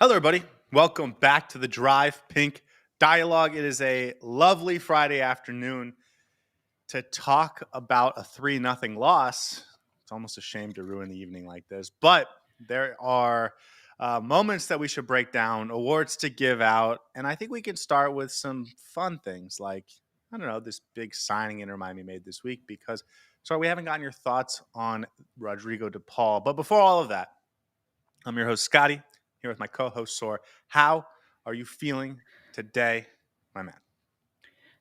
Hello, everybody. Welcome back to the Drive Pink Dialogue. It is a lovely Friday afternoon to talk about a 3-0 loss. It's almost a shame to ruin the evening like this, but there are moments that we should break down, awards to give out, and I think we can start with some fun things like, I don't know, this big signing Inter Miami made this week because, sorry, we haven't gotten your thoughts on Rodrigo De Paul. But before all of that, I'm your host, Scotty, here with my co-host, Saur. How are you feeling today, my man?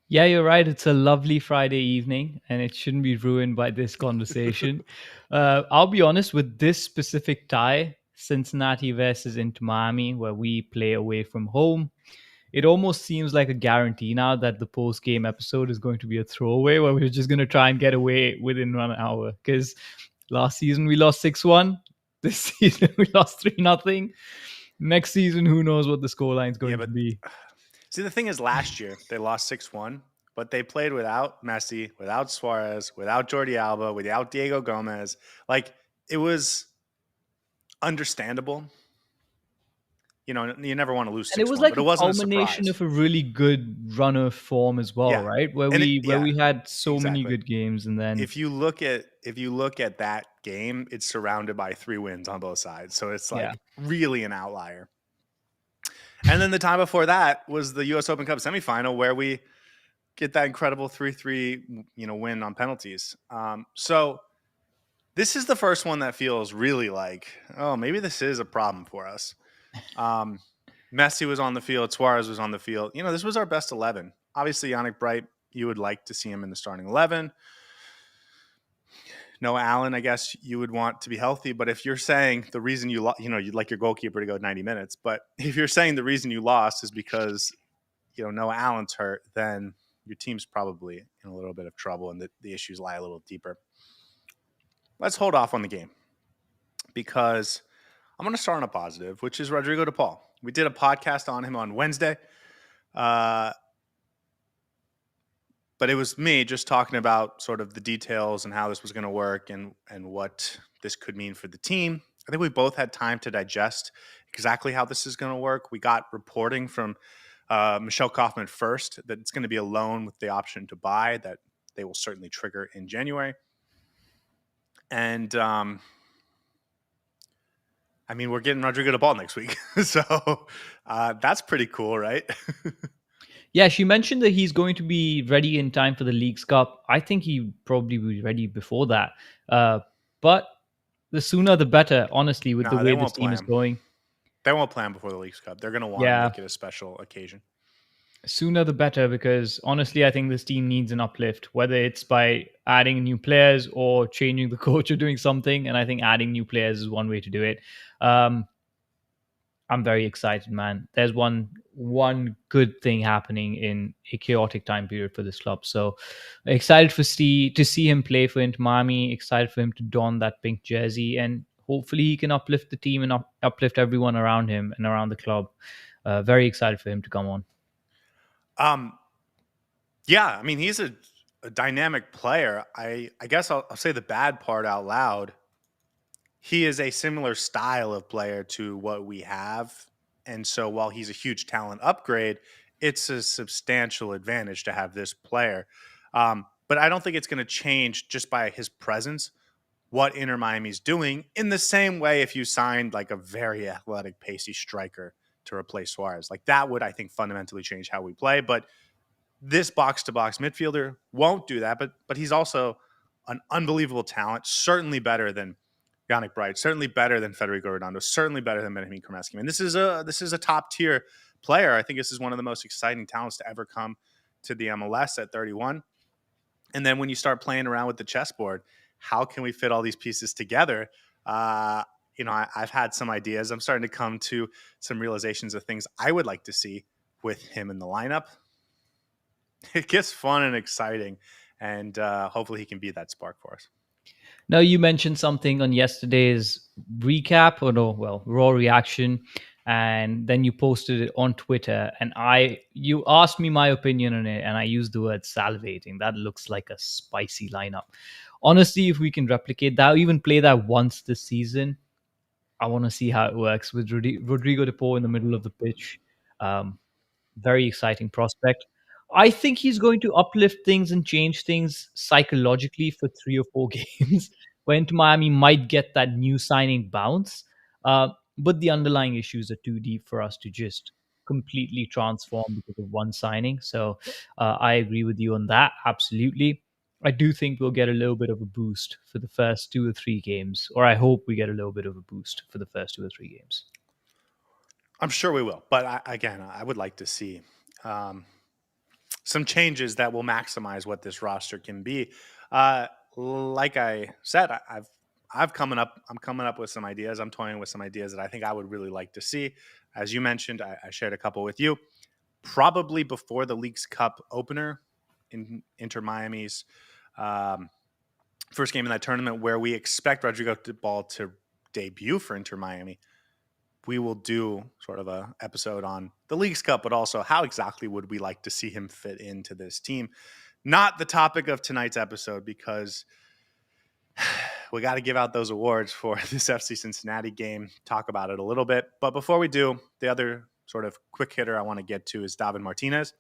Yeah, you're right. It's a lovely Friday evening, and it shouldn't be ruined by this conversation. I'll be honest with this specific tie, Cincinnati versus Inter Miami, where we play away from home. It almost seems like a guarantee now that the post-game episode is going to be a throwaway, where we're just going to try and get away within 1 hour. Because last season we lost 6-1. This season we lost 3-0. Next season, who knows what the scoreline is going to be. See, the thing is, last year they lost 6-1, but they played without Messi, without Suárez, without Jordi Alba, without Diego Gomez. Like, it was understandable. You know, you never want to lose 6-1, And it was like but it a wasn't a culmination surprise. of a really good run of form as well, Yeah. right? Where And we had so many exactly. good games, and then If you look at that game, it's surrounded by 3 wins on both sides. So it's yeah, like really an outlier. And then the time before that was the US Open Cup semifinal where we get that incredible 3-3, win on penalties. So this is the first one that feels really like, oh, maybe this is a problem for us. Messi was on the field. Suárez was on the field. This was our best 11. Obviously, Yannick Bright, you would like to see him in the starting 11. Noah Allen, I guess you would want to be healthy. But if you're saying the reason you'd like your goalkeeper to go 90 minutes. But if you're saying the reason you lost is because, Noah Allen's hurt, then your team's probably in a little bit of trouble and the issues lie a little deeper. Let's hold off on the game because I'm going to start on a positive, which is Rodrigo De Paul. We did a podcast on him on Wednesday. But it was me just talking about sort of the details and how this was going to work and what this could mean for the team. I think we both had time to digest exactly how this is going to work. We got reporting from Michelle Kaufman first that it's going to be a loan with the option to buy that they will certainly trigger in January. And we're getting Rodrigo De Paul next week. So that's pretty cool, right? yeah. She mentioned that he's going to be ready in time for the Leagues Cup. I think he probably will be ready before that. But the sooner the better, honestly, with the No, they way this won't team play is him. going. They won't play him before the Leagues Cup. They're going to want to Yeah, make it a special occasion. sooner the better, because honestly I think this team needs an uplift, whether it's by adding new players or changing the coach or doing something, and I think adding new players is one way to do it. I'm very excited, man. There's one good thing happening in a chaotic time period for this club, so excited to see him play for Inter Miami, excited for him to don that pink jersey, and hopefully he can uplift the team and uplift everyone around him and around the club. Very excited for him to come on. Yeah, he's a dynamic player. I guess I'll say the bad part out loud. He is a similar style of player to what we have. And so while he's a huge talent upgrade, it's a substantial advantage to have this player. But I don't think it's going to change just by his presence what Inter Miami's doing, in the same way if you signed like a very athletic, pacey striker to replace Suárez. Like that would, I think, fundamentally change how we play. But this box-to-box midfielder won't do that, but he's also an unbelievable talent, certainly better than Yannick Bright, certainly better than Federico Redondo, certainly better than Benjamin Kremeski. And this is a top-tier player. I think this is one of the most exciting talents to ever come to the MLS at 31. And then when you start playing around with the chessboard, how can we fit all these pieces together? I've had some ideas. I'm starting to come to some realizations of things I would like to see with him in the lineup. It gets fun and exciting, and hopefully he can be that spark for us. Now, you mentioned something on yesterday's recap, or no, well, Raw reaction, and then you posted it on Twitter, and you asked me my opinion on it, and I used the word salivating. That looks like a spicy lineup. Honestly, if we can replicate that, or even play that once this season, I want to see how it works with Rodrigo De Paul in the middle of the pitch. Um, Very exciting prospect. I think he's going to uplift things and change things psychologically for 3 or 4 games, where Inter Miami might get that new signing bounce. But the underlying issues are too deep for us to just completely transform because of one signing. So I agree with you on that. Absolutely. I do think we'll get a little bit of a boost for the first 2 or 3 games, or I hope we get a little bit of a boost for the first 2 or 3 games. I'm sure we will, but again, I would like to see um, some changes that will maximize what this roster can be. Like I said, I'm coming up with some ideas. I'm toying with some ideas that I think I would really like to see. As you mentioned, I shared a couple with you. Probably before the Leagues Cup opener in Inter Miami's um, first game in that tournament, where we expect Rodrigo De Paul to debut for Inter Miami. We will do sort of a episode on the Leagues Cup, but also how exactly would we like to see him fit into this team. Not the topic of tonight's episode, because we got to give out those awards for this FC Cincinnati game, talk about it a little bit. But before we do, the other sort of quick hitter I want to get to is David Martinez.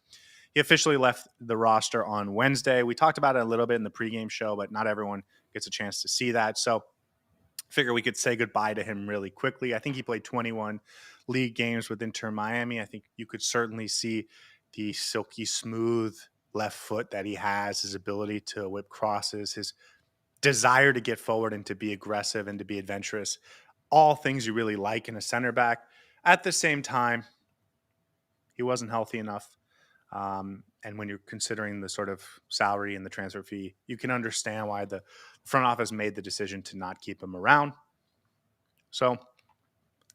He officially left the roster on Wednesday. We talked about it a little bit in the pregame show, but not everyone gets a chance to see that. So figure we could say goodbye to him really quickly. I think he played 21 league games with Inter Miami. I think you could certainly see the silky smooth left foot that he has, his ability to whip crosses, his desire to get forward and to be aggressive and to be adventurous. All things you really like in a center back. At the same time, he wasn't healthy enough. And when you're considering the sort of salary and the transfer fee, you can understand why the front office made the decision to not keep him around. So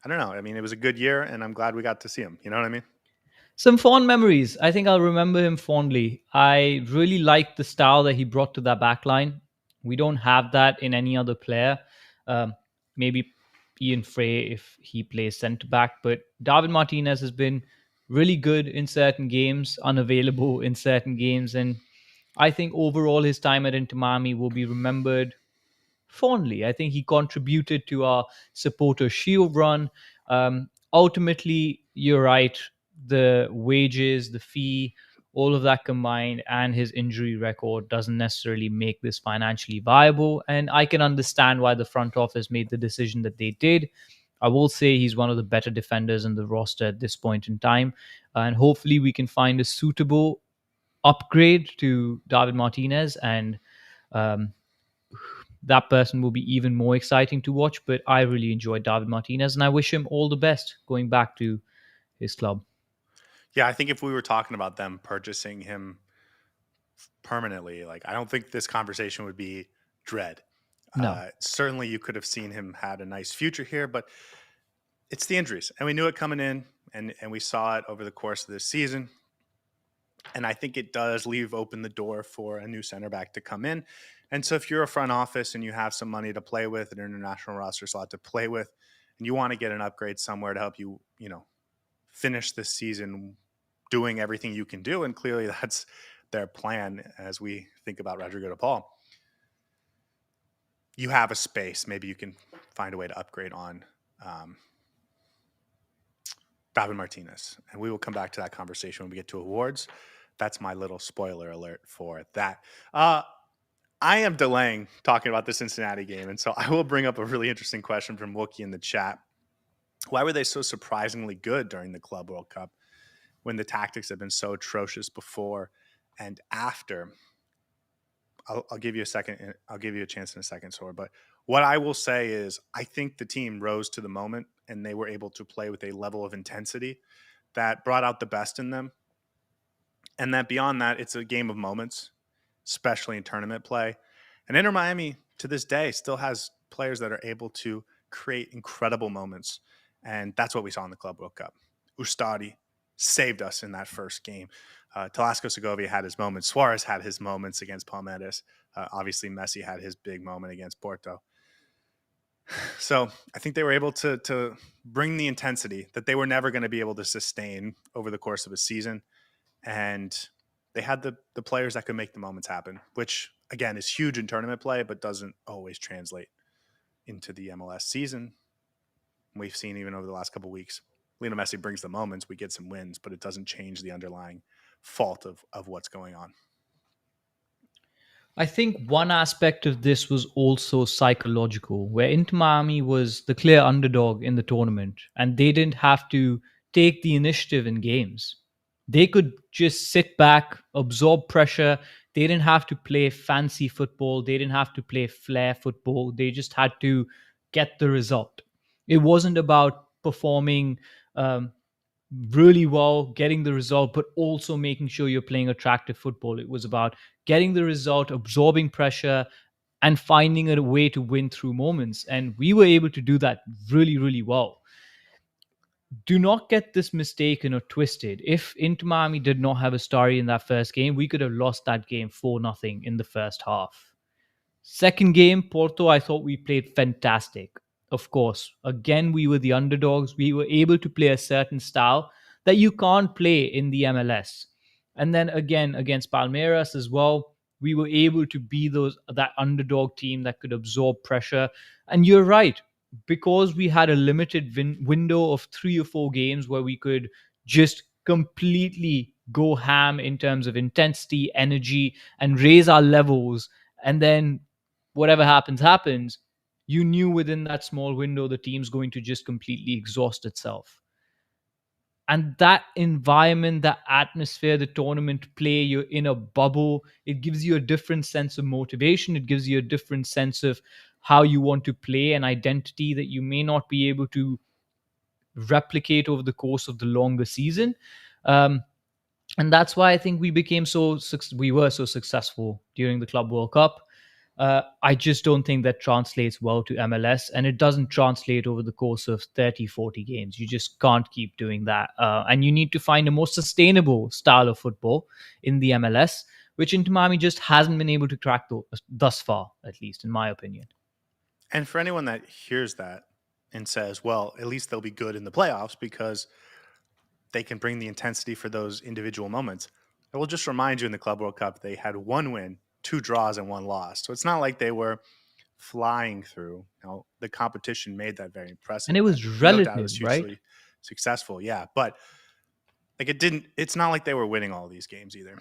I don't know. I mean, it was a good year, and I'm glad we got to see him. You know what I mean? Some fond memories. I think I'll remember him fondly. I really liked the style that he brought to that back line. We don't have that in any other player. Um, Maybe Ian Frey if he plays centre back, but David Martinez has been really good in certain games, unavailable in certain games, and I think overall his time at Inter Miami will be remembered fondly. I think he contributed to our supporter shield run. Ultimately, you're right. The wages, the fee, all of that combined, and his injury record doesn't necessarily make this financially viable. And I can understand why the front office made the decision that they did. I will say he's one of the better defenders in the roster at this point in time. And hopefully, we can find a suitable upgrade to David Martinez, and um, that person will be even more exciting to watch. But I really enjoyed David Martinez, and I wish him all the best going back to his club. Yeah, I think if we were talking about them purchasing him permanently, like I don't think this conversation would be dread. No. Certainly, you could have seen him had a nice future here, but it's the injuries, and we knew it coming in, and we saw it over the course of this season. And I think it does leave open the door for a new center back to come in. And so if you're a front office and you have some money to play with, an international roster slot to play with, and you want to get an upgrade somewhere to help you, finish this season doing everything you can do, and clearly that's their plan as we think about Rodrigo De Paul. You have a space. Maybe you can find a way to upgrade on David Martinez. And we will come back to that conversation when we get to awards. That's my little spoiler alert for that. I am delaying talking about the Cincinnati game, and so I will bring up a really interesting question from Wookie in the chat. Why were they so surprisingly good during the Club World Cup when the tactics have been so atrocious before and after? I'll give you a second. I'll give you a chance in a second, Sor. But what I will say is I think the team rose to the moment and they were able to play with a level of intensity that brought out the best in them. And that beyond that, it's a game of moments, especially in tournament play. And Inter Miami to this day still has players that are able to create incredible moments. And that's what we saw in the Club World Cup. Ustadi saved us in that first game. Talasco Segovia had his moments. Suárez had his moments against Palmeiras. Obviously, Messi had his big moment against Porto. So I think they were able to bring the intensity that they were never going to be able to sustain over the course of a season. And they had the players that could make the moments happen, which, again, is huge in tournament play, but doesn't always translate into the MLS season. we've seen even over the last couple of weeks, Lionel Messi brings the moments, we get some wins, but it doesn't change the underlying fault of what's going on. I think one aspect of this was also psychological, where Inter Miami was the clear underdog in the tournament, and they didn't have to take the initiative in games. They could just sit back, absorb pressure. They didn't have to play fancy football. They didn't have to play flair football. They just had to get the result. It wasn't about performing really well, getting the result, but also making sure you're playing attractive football. It was about getting the result, absorbing pressure, and finding a way to win through moments. And we were able to do that really, really well. Do not get this mistaken or twisted. If Inter Miami did not have a story in that first game, we could have lost that game 4-0 in the first half. Second game, Porto, I thought we played fantastic. Of course, again, we were the underdogs. We were able to play a certain style that you can't play in the MLS. And then again, against Palmeiras as well, we were able to be that underdog team that could absorb pressure. And you're right, because we had a limited window of 3 or 4 games where we could just completely go ham in terms of intensity, energy, and raise our levels. And then whatever happens, you knew within that small window the team's going to just completely exhaust itself. And that environment, that atmosphere, the tournament play, you're in a bubble, it gives you a different sense of motivation. It gives you a different sense of how you want to play, an identity that you may not be able to replicate over the course of the longer season. And that's why I think we were so successful during the Club World Cup. I just don't think that translates well to MLS, and it doesn't translate over the course of 30, 40 games. You just can't keep doing that. And you need to find a more sustainable style of football in the MLS, which Inter Miami just hasn't been able to crack thus far, at least in my opinion. And for anyone that hears that and says, well, at least they'll be good in the playoffs because they can bring the intensity for those individual moments. I will just remind you in the Club World Cup, they had 1 win, 2 draws, and 1 loss. So it's not like they were flying through. The competition made that very impressive. And it was relative, no doubt it was hugely right? Successful, yeah. But like it's not like they were winning all these games either.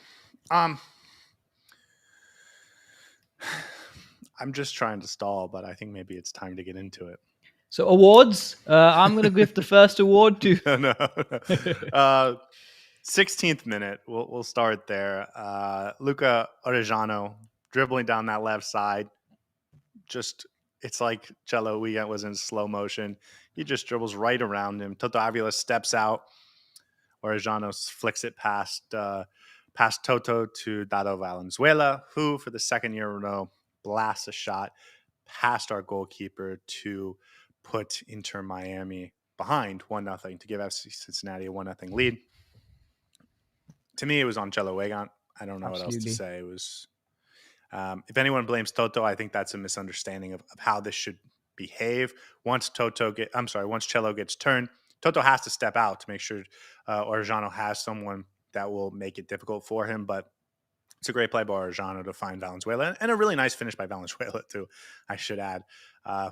I'm just trying to stall, but I think maybe it's time to get into it. So awards, I'm going to give the first award to... No. 16th minute, we'll start there. Luca Orejano dribbling down that left side. Just, it's like Cello Weekend was in slow motion. He just dribbles right around him. Toto Avila steps out. Orejano flicks it past Toto to Dado Valenzuela, who for the second year in a row blasts a shot past our goalkeeper to put Inter Miami behind 1-0 to give FC Cincinnati a 1-0 lead. To me, it was on Cello Wegan. I don't know what else to say. It was, if anyone blames Toto, I think that's a misunderstanding of how this should behave. Once Cello gets turned, Toto has to step out to make sure Orejano has someone that will make it difficult for him. But it's a great play by Orejano to find Valenzuela, and a really nice finish by Valenzuela too, I should add,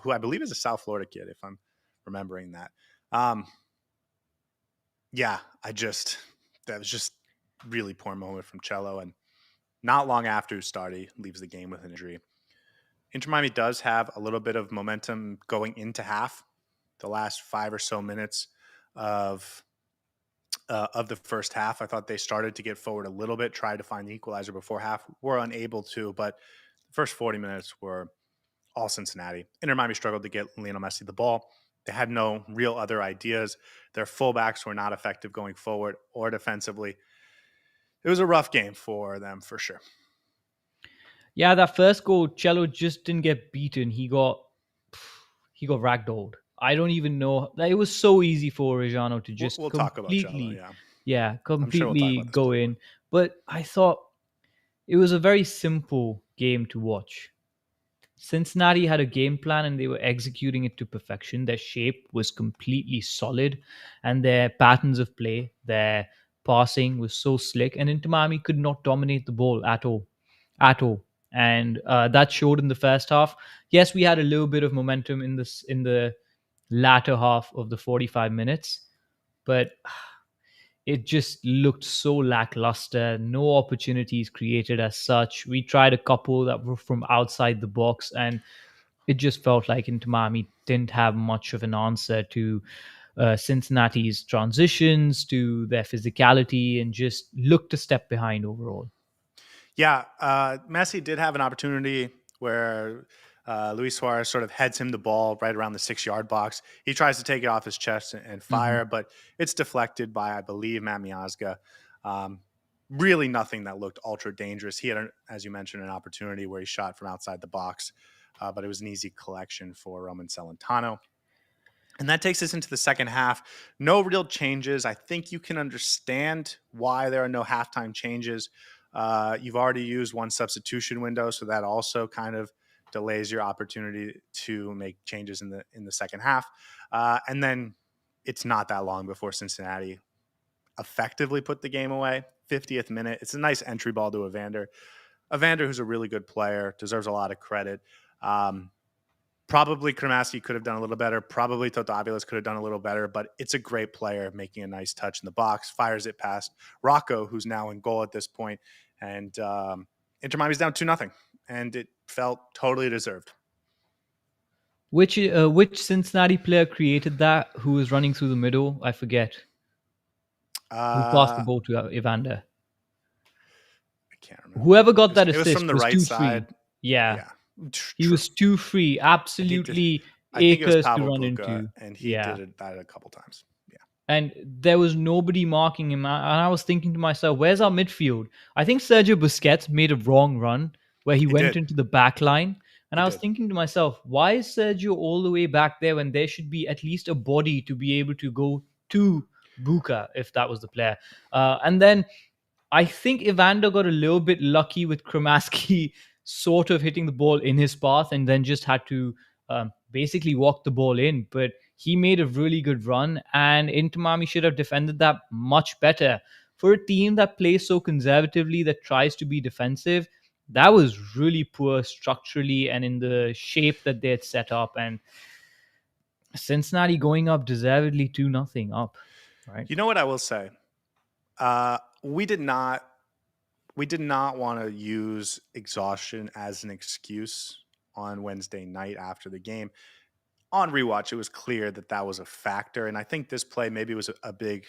who I believe is a South Florida kid, if I'm remembering that. That was just really poor moment from Cello, and not long after Stardy leaves the game with an injury. Inter Miami does have a little bit of momentum going into half. The last 5 or so minutes of the first half, I thought they started to get forward a little bit, tried to find the equalizer before half, were unable to, but the first 40 minutes were all Cincinnati. Inter Miami struggled to get Lionel Messi the ball. They had no real other ideas. Their fullbacks were not effective going forward or defensively. It was a rough game for them, for sure. Yeah, that first goal, Cello just didn't get beaten. He got ragdolled. I don't even know. It was so easy for Orejano to just we'll talk about Cello, completely go in. But I thought it was a very simple game to watch. Cincinnati had a game plan and they were executing it to perfection. Their shape was completely solid and their patterns of play, their passing was so slick, and Inter Miami could not dominate the ball at all. And that showed in the first half. Yes, we had a little bit of momentum in the latter half of the 45 minutes. But it just looked so lackluster. No opportunities created as such. We tried a couple that were from outside the box, and it just felt like Inter Miami didn't have much of an answer to Cincinnati's transitions, to their physicality, and just looked a step behind overall. Yeah, Messi did have an opportunity where Luis Suarez sort of heads him the ball right around the 6 yard box. He tries to take it off his chest and Mhm. fire, but it's deflected by, I believe, Matt Miazga. Really nothing that looked ultra dangerous. He had, as you mentioned, an opportunity where he shot from outside the box, but it was an easy collection for Roman Celentano. And that takes us into the second half. No real changes. I think you can understand why there are no halftime changes. You've already used one substitution window, so that also kind of delays your opportunity to make changes in the second half. And then it's not that long before Cincinnati effectively put the game away. 50th minute. It's a nice entry ball to Evander. Evander, who's a really good player, deserves a lot of credit. Probably Kremaski could have done a little better. Probably Totavilas could have done a little better, but it's a great player making a nice touch in the box, fires it past Rocco, who's now in goal at this point, and Inter Miami's down 2-0, and it felt totally deserved. Which Cincinnati player created that? Who was running through the middle? I forget. Who passed the I ball to Evander? can't remember. Whoever got that It was from assist the was right too free. side. Yeah, Yeah, he true. was too free. And he did. Absolutely I think it was acres to Pavel run Buka, into. and he Yeah. did that a couple times. Yeah, And there was nobody marking him. And I was thinking to myself, where's our midfield? I think Sergio Busquets made a wrong run where he he went did. into the back line. And He I was did. thinking to myself, why is Sergio all the way back there when there should be at least a body to be able to go to Buka if that was the player? And then I think Evander got a little bit lucky with Kremaski sort of hitting the ball in his path and then just had to basically walk the ball in. But he made a really good run, and Inter Miami should have defended that much better. For a team that plays so conservatively, that tries to be defensive, that was really poor structurally and in the shape that they had set up. And Cincinnati going up deservedly 2-0 up, right? You know what I will say? Uh, we did not want to use exhaustion as an excuse on Wednesday night after the game. On rewatch, it was clear that that was a factor, and I think this play maybe was a big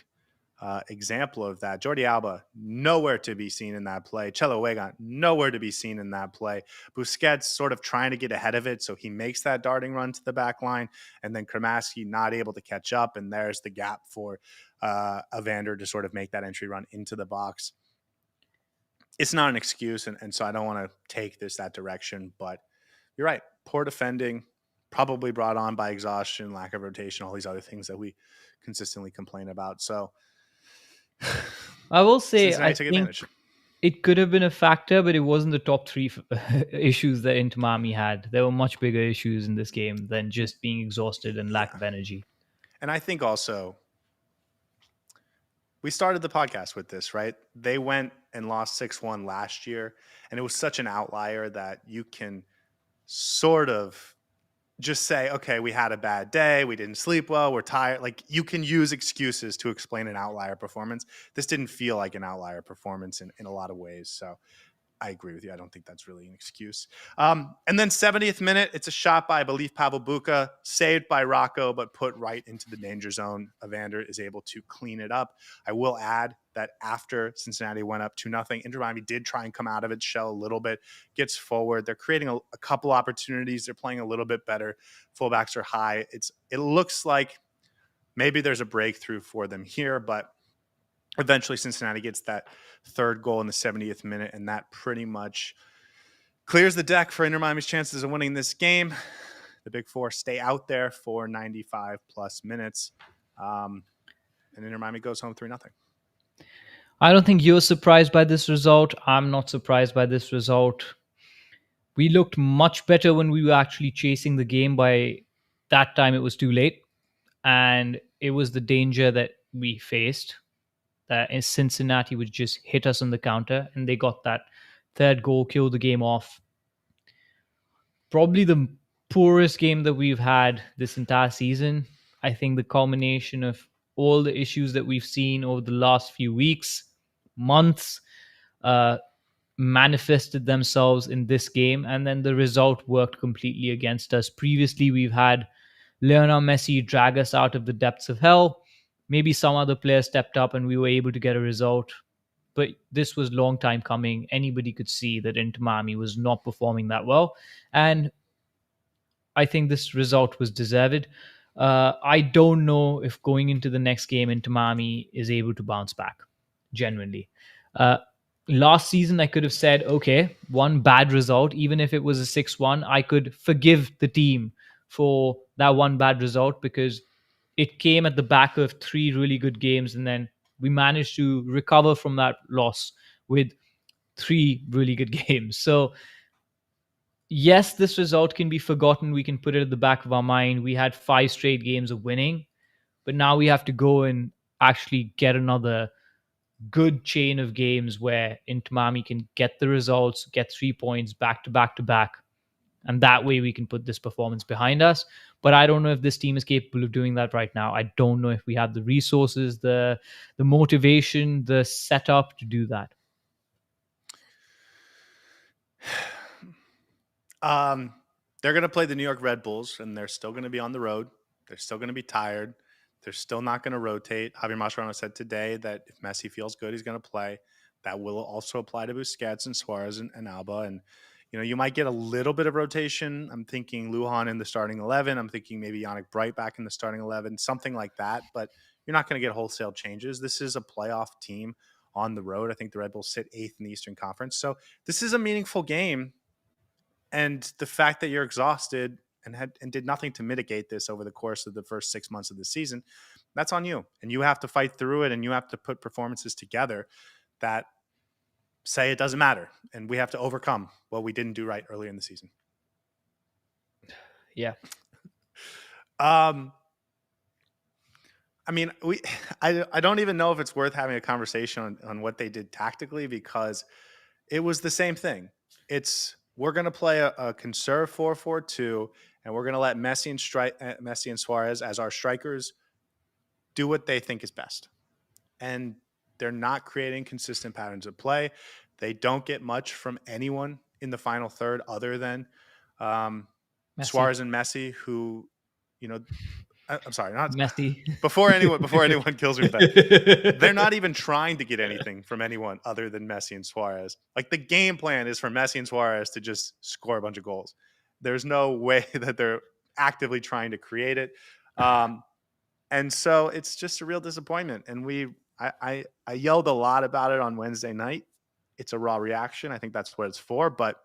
example of that. Jordi Alba nowhere to be seen in that play. Chelo Wegan nowhere to be seen in that play. Busquets sort of trying to get ahead of it, so he makes that darting run to the back line, and then Kremaski not able to catch up, and there's the gap for Evander to sort of make that entry run into the box. It's not an excuse, and so I don't want to take this that direction. But you're right, poor defending, probably brought on by exhaustion, lack of rotation, all these other things that we consistently complain about. So I will say, Cincinnati I took think advantage. it could have been a factor, but it wasn't the top three issues that Inter Miami had. There were much bigger issues in this game than just being exhausted and lack Yeah, of energy. and I think also we started the podcast with this, right? They went and lost 6-1 last year, and it was such an outlier that you can sort of just say, okay, we had a bad day, we didn't sleep well, we're tired. Like you can use excuses to explain an outlier performance. This didn't feel like an outlier performance in a lot of ways. So I agree with you. I don't think that's really an excuse. And then 70th minute, it's a shot by, I believe, Pavel Buka, saved by Rocco, but put right into the danger zone. Evander is able to clean it up. I will add that after Cincinnati went up 2-0, Inter Miami did try and come out of its shell a little bit, gets forward. They're creating a couple opportunities. They're playing a little bit better. Fullbacks are high. It looks like maybe there's a breakthrough for them here, but eventually Cincinnati gets that third goal in the 70th minute, and that pretty much clears the deck for Inter Miami's chances of winning this game. The Big Four stay out there for 95 plus minutes, and Inter Miami goes home 3-0. I don't think you're surprised by this result. I'm not surprised by this result. We looked much better when we were actually chasing the game. By that time, it was too late. And it was the danger that we faced. That Cincinnati would just hit us on the counter, and they got that third goal, killed the game off. Probably the poorest game that we've had this entire season. I think the culmination of all the issues that we've seen over the last few weeks, months, uh, manifested themselves in this game, and then the result worked completely against us. Previously, we've had Lionel Messi drag us out of the depths of hell. Maybe some other player stepped up and we were able to get a result, but this was long time coming. Anybody could see that Inter Miami was not performing that well, and I think this result was deserved. I don't know if going into the next game, Inter Miami is able to bounce back. Genuinely, uh, last season I could have said, okay, one bad result, even if it was a 6-1, I could forgive the team for that one bad result because it came at the back of three really good games, and then we managed to recover from that loss with three really good games. So yes, this result can be forgotten. We can put it at the back of our mind. We had 5 straight games of winning, but now we have to go and actually get another good chain of games where Inter Miami can get the results, get 3 points back to back to back. And that way we can put this performance behind us. But I don't know if this team is capable of doing that right now. I don't know if we have the resources, the motivation, the setup to do that. They're going to play the New York Red Bulls, and they're still going to be on the road. They're still going to be tired. They're still not going to rotate. Javier Mascherano said today that if Messi feels good, he's going to play. That will also apply to Busquets and Suarez and Alba. And, you might get a little bit of rotation. I'm thinking Lujan in the starting 11. I'm thinking maybe Yannick Bright back in the starting 11, something like that. But you're not going to get wholesale changes. This is a playoff team on the road. I think the Red Bulls sit 8th in the Eastern Conference. So this is a meaningful game. And the fact that you're exhausted and did nothing to mitigate this over the course of the first 6 months of the season, that's on you. And you have to fight through it, and you have to put performances together that say it doesn't matter. And we have to overcome what we didn't do right earlier in the season. Yeah. I mean, I don't even know if it's worth having a conversation on what they did tactically, because it was the same thing. We're going to play a conserve 4-4-2, and we're going to let Messi and Suarez as our strikers do what they think is best. And they're not creating consistent patterns of play. They don't get much from anyone in the final third other than Suarez and Messi, who, I'm sorry, not Messi. before anyone kills me with that. They're not even trying to get anything from anyone other than Messi and Suarez. Like, the game plan is for Messi and Suarez to just score a bunch of goals. There's no way that they're actively trying to create it. And so it's just a real disappointment. And I yelled a lot about it on Wednesday night. It's a raw reaction. I think that's what it's for. But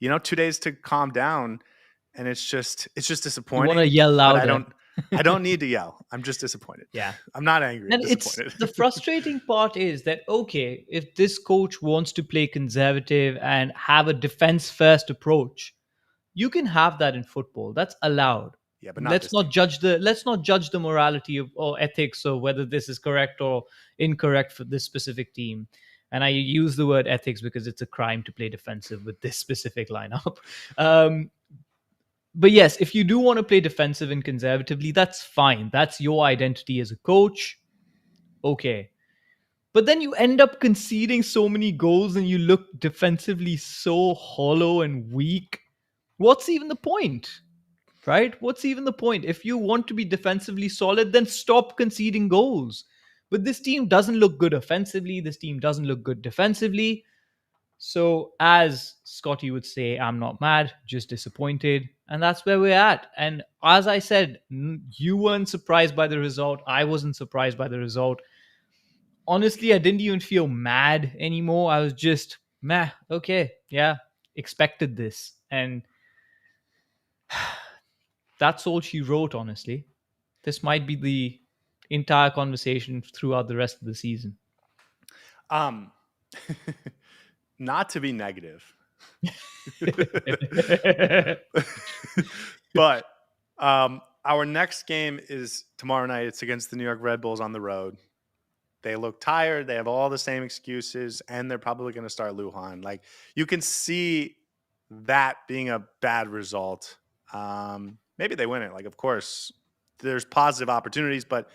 2 days to calm down, and it's just disappointing. You want to yell louder. I don't need to yell. I'm just disappointed. Yeah. I'm not angry. I'm And disappointed. the frustrating part is that, okay, if this coach wants to play conservative and have a defense first approach, you can have that in football. That's allowed. Yeah, but let's not judge the morality or ethics of whether this is correct or incorrect for this specific team. And I use the word ethics because it's a crime to play defensive with this specific lineup. But yes, if you do want to play defensive and conservatively, that's fine. That's your identity as a coach. Okay. But then you end up conceding so many goals and you look defensively so hollow and weak. What's even the point? Right? What's even the point? If you want to be defensively solid, then stop conceding goals. But this team doesn't look good offensively. This team doesn't look good defensively. So, as Scotty would say, I'm not mad, just disappointed. And that's where we're at. And as I said, you weren't surprised by the result. I wasn't surprised by the result. Honestly, I didn't even feel mad anymore. I was just, meh, okay, yeah, expected this. And that's all she wrote, honestly. This might be the entire conversation throughout the rest of the season. Not to be negative, but our next game is tomorrow night. It's against the New York Red Bulls on the road. They look tired. They have all the same excuses, and they're probably going to start Lujan. Like, you can see that being a bad result. maybe they win it. Like, of course, there's positive opportunities, but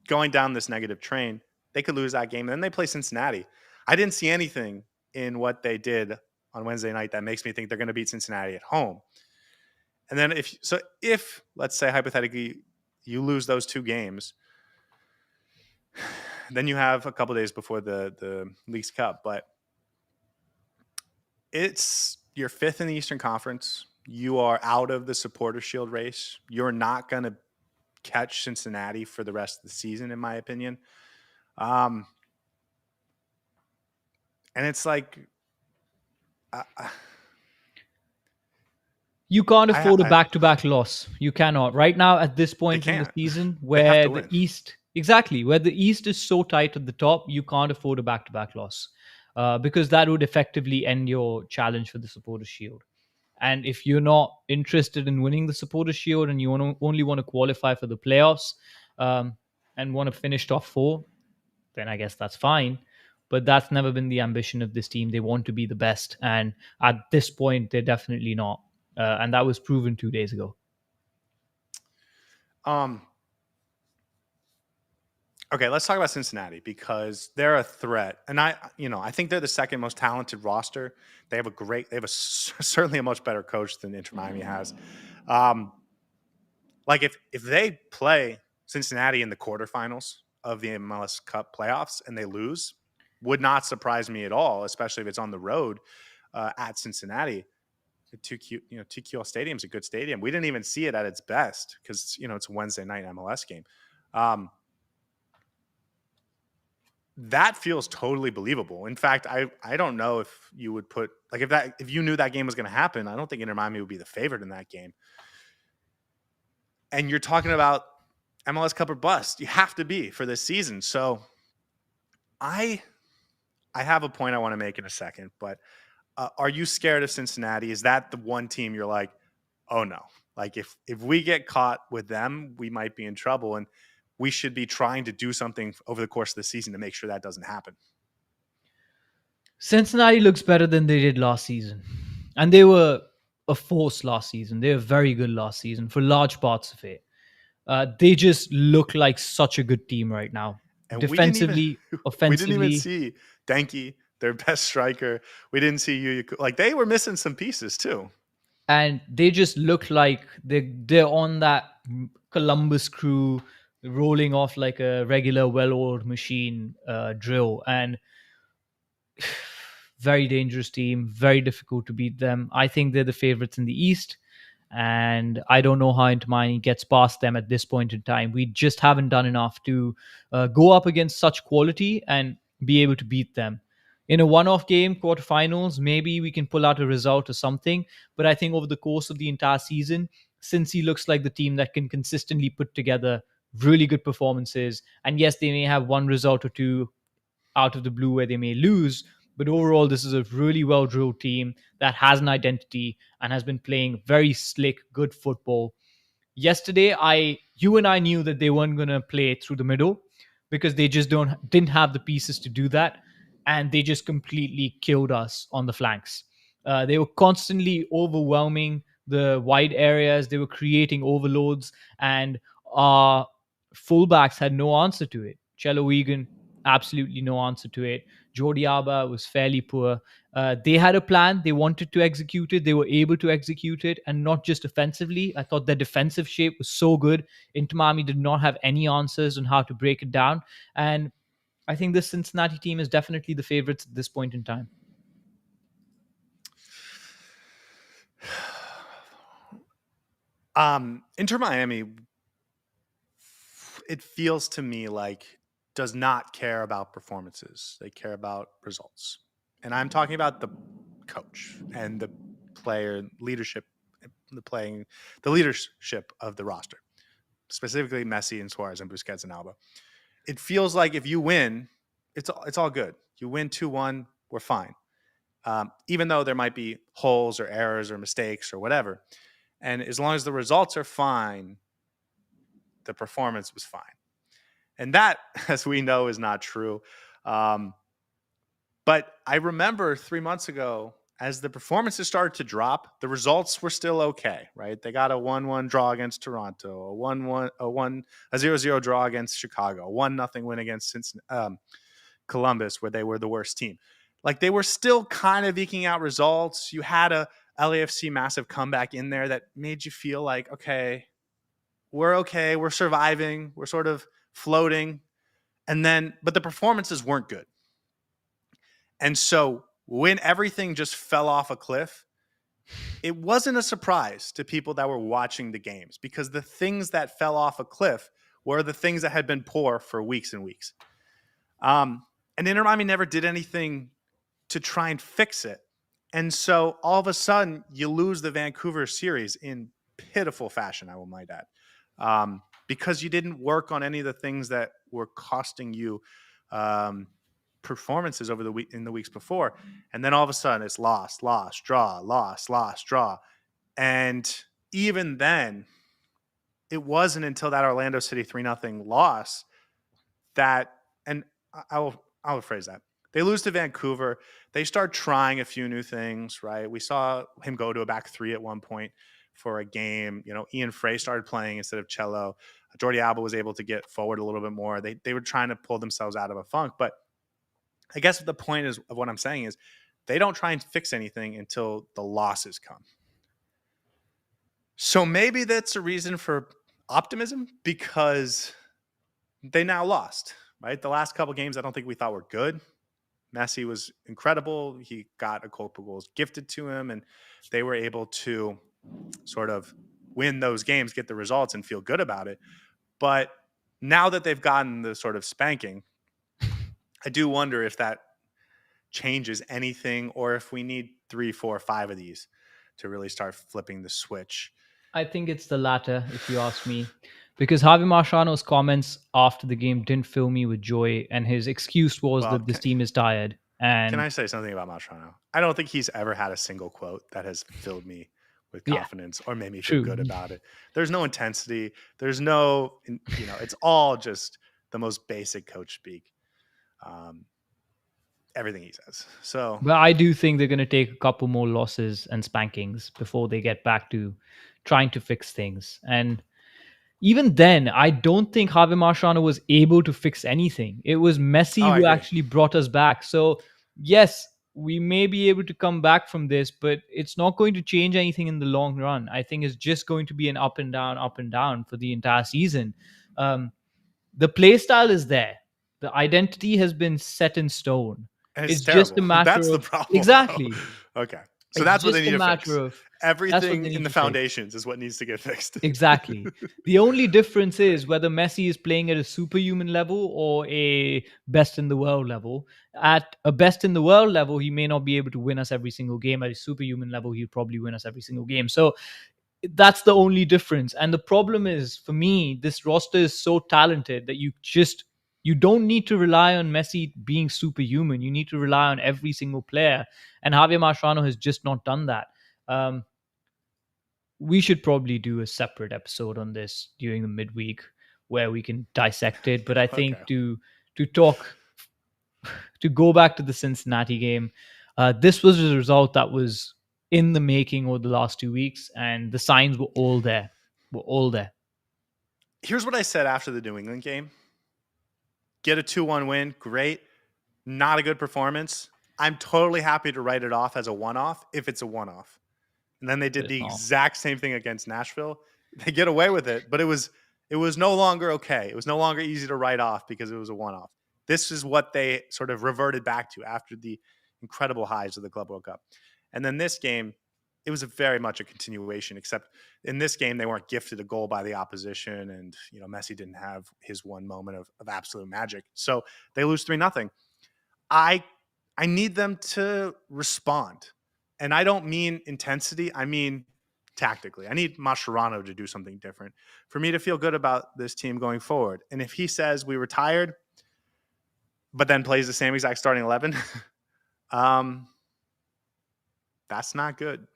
going down this negative train, they could lose that game. And then they play Cincinnati. I didn't see anything in what they did on Wednesday night that makes me think they're going to beat Cincinnati at home. And then if let's say hypothetically you lose those two games, then you have a couple days before the Leagues Cup. But you're fifth in the Eastern Conference. You are out of the Supporter Shield race. You're not going to catch Cincinnati for the rest of the season, in my opinion. And it's like, you can't afford a back-to-back loss. You cannot. Right now, at this point in the season, where the East is so tight at the top, you can't afford a back-to-back loss because that would effectively end your challenge for the Supporters' Shield. And if you're not interested in winning the Supporters' Shield and you only want to qualify for the playoffs and want to finish top 4, then I guess that's fine. But that's never been the ambition of this team. They want to be the best. And at this point, they're definitely not. And that was proven 2 days ago. Okay, let's talk about Cincinnati because they're a threat, and I think they're the second most talented roster. They have certainly a much better coach than Inter Miami has. Like if they play Cincinnati in the quarterfinals of the MLS Cup playoffs and they lose, would not surprise me at all, especially if it's on the road at Cincinnati. TQL Stadium is a good stadium. We didn't even see it at its best because it's a Wednesday night MLS game. That feels totally believable. In fact, I don't know if you would put if you knew that game was going to happen, I don't think Inter Miami would be the favorite in that game. And you're talking about MLS Cup or bust. You have to be for this season. So I have a point I want to make in a second, but are you scared of Cincinnati? Is that the one team you're like, oh no, like if we get caught with them, we might be in trouble, and we should be trying to do something over the course of the season to make sure that doesn't happen? Cincinnati looks better than they did last season, and they were a force last season. They were very good last season for large parts of it. They just look like such a good team right now. And defensively, offensively. We didn't even see Denki, their best striker. We didn't see you. Like, they were missing some pieces too. And they just look like they're on that Columbus Crew rolling off like a regular well-oiled machine drill. And very dangerous team, very difficult to beat them. I think they're the favorites in the East. And I don't know how Inter Miami gets past them at this point in time. We just haven't done enough to go up against such quality and be able to beat them. In a one-off game, quarterfinals, maybe we can pull out a result or something. But I think over the course of the entire season, Cincy looks like the team that can consistently put together really good performances. And yes, they may have one result or two out of the blue where they may lose, but overall, this is a really well-drilled team that has an identity and has been playing very slick, good football. Yesterday, you and I knew that they weren't going to play through the middle because they just didn't have the pieces to do that, and they just completely killed us on the flanks. They were constantly overwhelming the wide areas. They were creating overloads, and our fullbacks had no answer to it. Chelo Wigan, absolutely no answer to it. Jordi Alba was fairly poor. They had a plan. They wanted to execute it. They were able to execute it, and not just offensively. I thought their defensive shape was so good. Inter Miami did not have any answers on how to break it down. And I think this Cincinnati team is definitely the favorites at this point in time. Inter Miami, it feels to me like, does not care about performances. They care about results. And I'm talking about the coach and the player leadership, the leadership of the roster, specifically Messi and Suárez and Busquets and Alba. It feels like if you win, it's all good. You win 2-1, we're fine. Even though there might be holes or errors or mistakes or whatever. And as long as the results are fine, the performance was fine. And that, as we know, is not true. But I remember 3 months ago as the performances started to drop, the results were still okay, right? They got a 1-1 draw against Toronto, a 1-1, a 0-0 draw against Chicago, a 1-0 win against Columbus, where they were the worst team. Like, they were still kind of eking out results. You had a LAFC massive comeback in there that made you feel like, okay, we're surviving, we're sort of floating. And then, but the performances weren't good. And so when everything just fell off a cliff, it wasn't a surprise to people that were watching the games, because the things that fell off a cliff were the things that had been poor for weeks and weeks. And Inter Miami never did anything to try and fix it. And so all of a sudden, you lose the Vancouver series in pitiful fashion, I will might add, because you didn't work on any of the things that were costing you performances over the week in the weeks before. And then all of a sudden, it's loss, draw. And even then, it wasn't until that Orlando City 3-0 loss that, and I'll phrase that. They lose to Vancouver. They start trying a few new things, right? We saw him go to a back three at one point for a game. You know, Ian Frey started playing instead of Cello. Jordi Alba was able to get forward a little bit more. They were trying to pull themselves out of a funk. But I guess the point is of what I'm saying is they don't try and fix anything until the losses come. So maybe that's a reason for optimism, because they now lost, right? The last couple games I don't think we thought were good. Messi was incredible. He got a couple goals gifted to him, and they were able to sort of win those games, get the results, and feel good about it. But now that they've gotten the sort of spanking, I do wonder if that changes anything, or if we need 3, 4, 5 of these to really start flipping the switch. I think it's the latter, if you ask me, because Javier Mascherano's comments after the game didn't fill me with joy, and his excuse was that this team is tired. Can And I say something about Mascherano? I don't think he's ever had a single quote that has filled me with yeah, confidence or made me feel true. good about it. There's no intensity. There's no, it's all just the most basic coach speak. Everything he says. So, But I do think they're going to take a couple more losses and spankings before they get back to trying to fix things. And even then, I don't think Javier Mascherano was able to fix anything. It was Messi who actually brought us back. So, yes, we may be able to come back from this, but it's not going to change anything in the long run. I think it's just going to be an up and down for the entire season. The play style is there. The identity has been set in stone. and it's Just a matter That's of the problem. exactly. Okay. So that's what they need to fix. Of everything in the foundations is what needs to get fixed. Exactly. The only difference is whether Messi is playing at a superhuman level or a best in the world level. At a best in the world level, he may not be able to win us every single game. At a superhuman level, he'll probably win us every single game. So that's the only difference. And the problem is, for me, this roster is so talented that you don't need to rely on Messi being superhuman. You need to rely on every single player. And Javier Mascherano has just not done that. We should probably do a separate episode on this during the midweek where we can dissect it. But I think to talk, to go back to the Cincinnati game, this was a result that was in the making over the last 2 weeks, and the signs were all there. Here's what I said after the New England game. Get a 2-1 win, great. Not a good performance. I'm totally happy to write it off as a one-off if it's a one-off. And then they did the exact same thing against Nashville. They get away with it, but it was no longer okay. It was no longer easy to write off because it was a one-off. This is what they sort of reverted back to after the incredible highs of the Club World Cup. And then this game, it was very much a continuation, except in this game, they weren't gifted a goal by the opposition. And, Messi didn't have his one moment of absolute magic. So they lose 3-0. I need them to respond. And I don't mean intensity. I mean tactically. I need Mascherano to do something different for me to feel good about this team going forward. And if he says we were tired, but then plays the same exact starting 11, that's not good.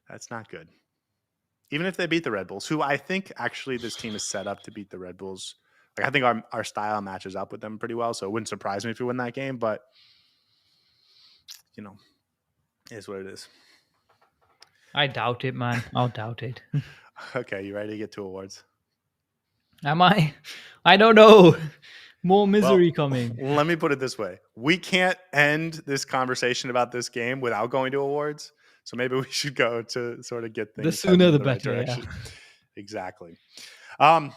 That's not good. Even if they beat the Red Bulls, who I think actually this team is set up to beat the Red Bulls. Like, I think our style matches up with them pretty well, so it wouldn't surprise me if we win that game. But Is what it is. I doubt it, man. I'll doubt it. Okay, you ready to get to awards? Am I? I don't know. More Well, misery coming. let me put it this way. We can't end this conversation about this game without going to awards. So maybe we should go to sort of get The things heading sooner in the the right better, yeah. direction. Exactly. Um,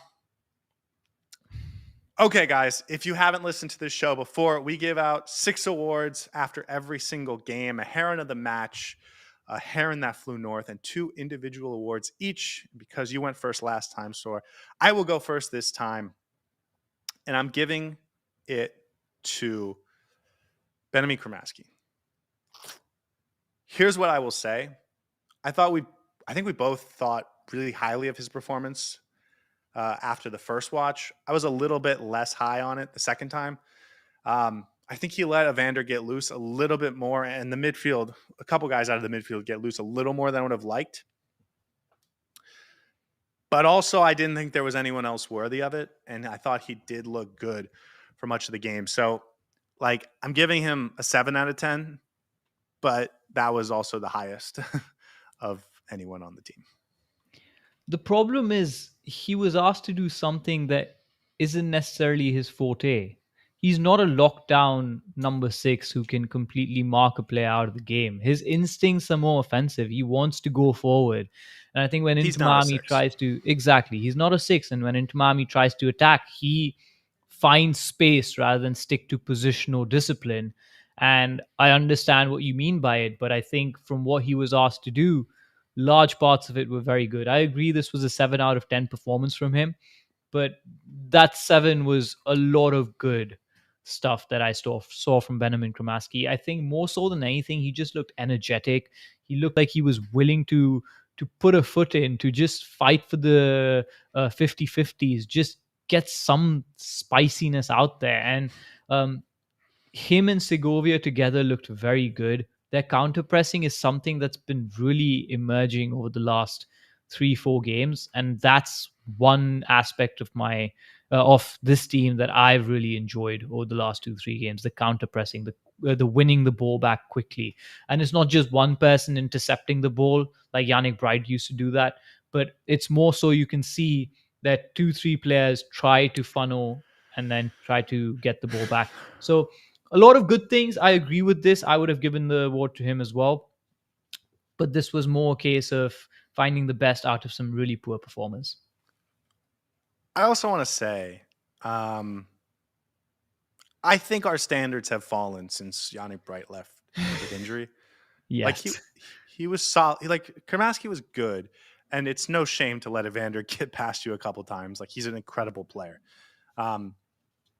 okay, guys, if you haven't listened to this show before, we give out 6 awards after every single game: a heron of the match, a heron that flew north, and 2 individual awards each. Because you went first last time, Saur, I will go first this time, and I'm giving it to Benjamin Kramaski. Here's what I will say. I think we both thought really highly of his performance after the first watch. I was a little bit less high on it the second time. I think he let Evander get loose a little bit more, and the midfield, a couple guys out of the midfield get loose a little more than I would have liked. But also, I didn't think there was anyone else worthy of it, and I thought he did look good for much of the game. So, like, I'm giving him a 7 out of 10, but that was also the highest of anyone on the team. The problem is he was asked to do something that isn't necessarily his forte. He's not a lockdown number 6 who can completely mark a player out of the game. His instincts are more offensive. He wants to go forward. And I think when He's Inter not a Miami 6. tries to, exactly, he's not a 6. And when Inter Miami tries to attack, he finds space rather than stick to position or discipline. And I understand what you mean by it. But I think from what he was asked to do, large parts of it were very good. I agree this was a 7 out of 10 performance from him, but that 7 was a lot of good stuff that I saw from Benjamin Kramaski. I think more so than anything, he just looked energetic. He looked like he was willing to put a foot in, to just fight for the 50-50s, just get some spiciness out there. And him and Segovia together looked very good. Their counter pressing is something that's been really emerging over the last 3-4 games, and that's one aspect of my of this team that I've really enjoyed over the last 2-3 games: the counter pressing, the winning the ball back quickly. And it's not just one person intercepting the ball like Yannick Bright used to do that, but it's more so you can see that 2-3 players try to funnel and then try to get the ball back. So a lot of good things. I agree with this. I would have given the award to him as well. But this was more a case of finding the best out of some really poor performers. I also want to say, um, I think our standards have fallen since Yannick Bright left with injury. Like Yes. he was solid. Like Kramaski was good, and it's no shame to let Evander get past you a couple times. Like he's an incredible player. Um,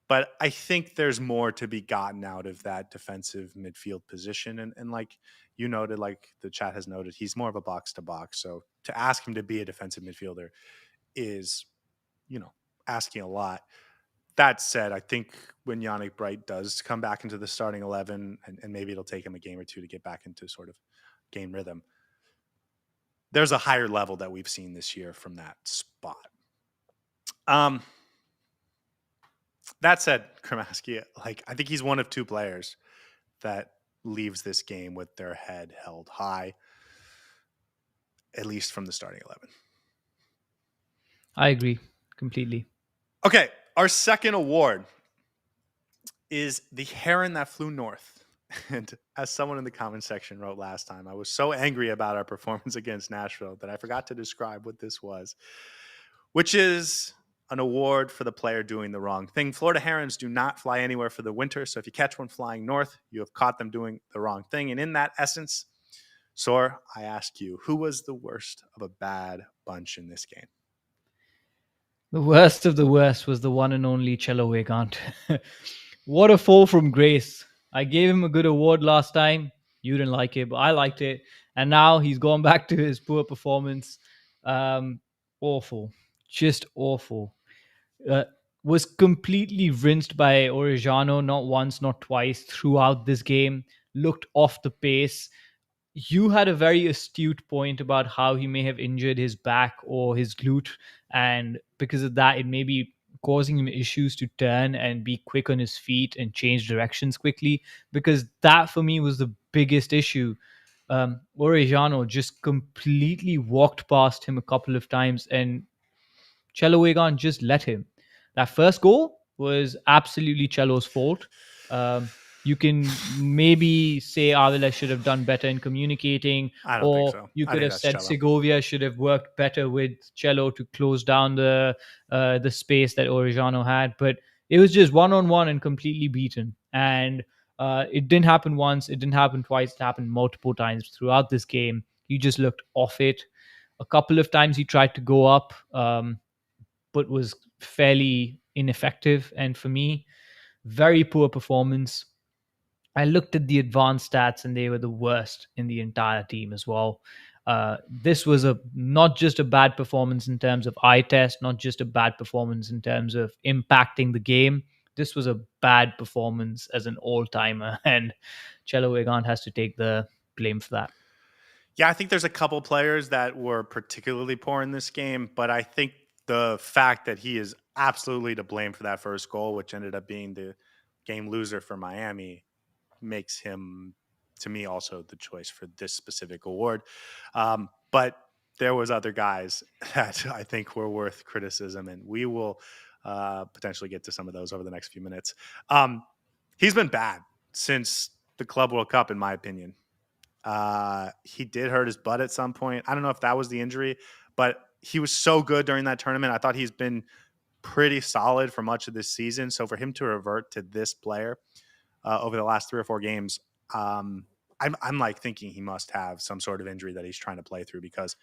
but I think there's more to be gotten out of that defensive midfield position. And like you noted, like the chat has noted, he's more of a box to box. So to ask him to be a defensive midfielder is, asking a lot. That said, I think when Yannick Bright does come back into the starting 11, and maybe it'll take him a game or two to get back into sort of game rhythm, there's a higher level that we've seen this year from that spot. That said, Kramaski, like I think he's one of 2 players that leaves this game with their head held high, at least from the starting 11. I agree completely. Okay, our second award is the heron that flew north. And as someone in the comment section wrote last time, I was so angry about our performance against Nashville that I forgot to describe what this was, which is an award for the player doing the wrong thing. Florida herons do not fly anywhere for the winter. So if you catch one flying north, you have caught them doing the wrong thing. And in that essence, Saur, I ask you, who was the worst of a bad bunch in this game? The worst of the worst was the one and only Cello Weigand. What a fall from grace. I gave him a good award last time. You didn't like it, but I liked it. And now he's gone back to his poor performance. Awful. Just awful. Uh, was completely rinsed by Orejano, not once, not twice, throughout this game. Looked off the pace. You had a very astute point about how he may have injured his back or his glute, and because of that, it may be causing him issues to turn and be quick on his feet and change directions quickly. Because that for me was the biggest issue. Orejano just completely walked past him a couple of times, and Chelo Wigan just let him. That first goal was absolutely Chelo's fault. Um, you can maybe say Avila should have done better in communicating, I don't think or so. you I could think have that's said cello. Segovia should have worked better with Cello to close down the space that Orejano had. But it was just 1-on-1 and completely beaten. And it didn't happen once, it didn't happen twice, it happened multiple times throughout this game. He just looked off it. A couple of times he tried to go up. But was fairly ineffective. And for me, very poor performance. I looked at the advanced stats and they were the worst in the entire team as well. This was a not just a bad performance in terms of eye test, not just a bad performance in terms of impacting the game. This was a bad performance as an all timer, and Chelo Wigan has to take the blame for that. Yeah, I think there's a couple players that were particularly poor in this game, but I think the fact that he is absolutely to blame for that first goal, which ended up being the game loser for Miami, makes him, to me, also the choice for this specific award. But there was other guys that I think were worth criticism, and we will potentially get to some of those over the next few minutes. He's been bad since the Club World Cup, in my opinion. He did hurt his butt at some point. I don't know if that was the injury, but he was so good during that tournament. I thought he's been pretty solid for much of this season. So for him to revert to this player over the last 3 or 4 games, I'm like thinking he must have some sort of injury that he's trying to play through, because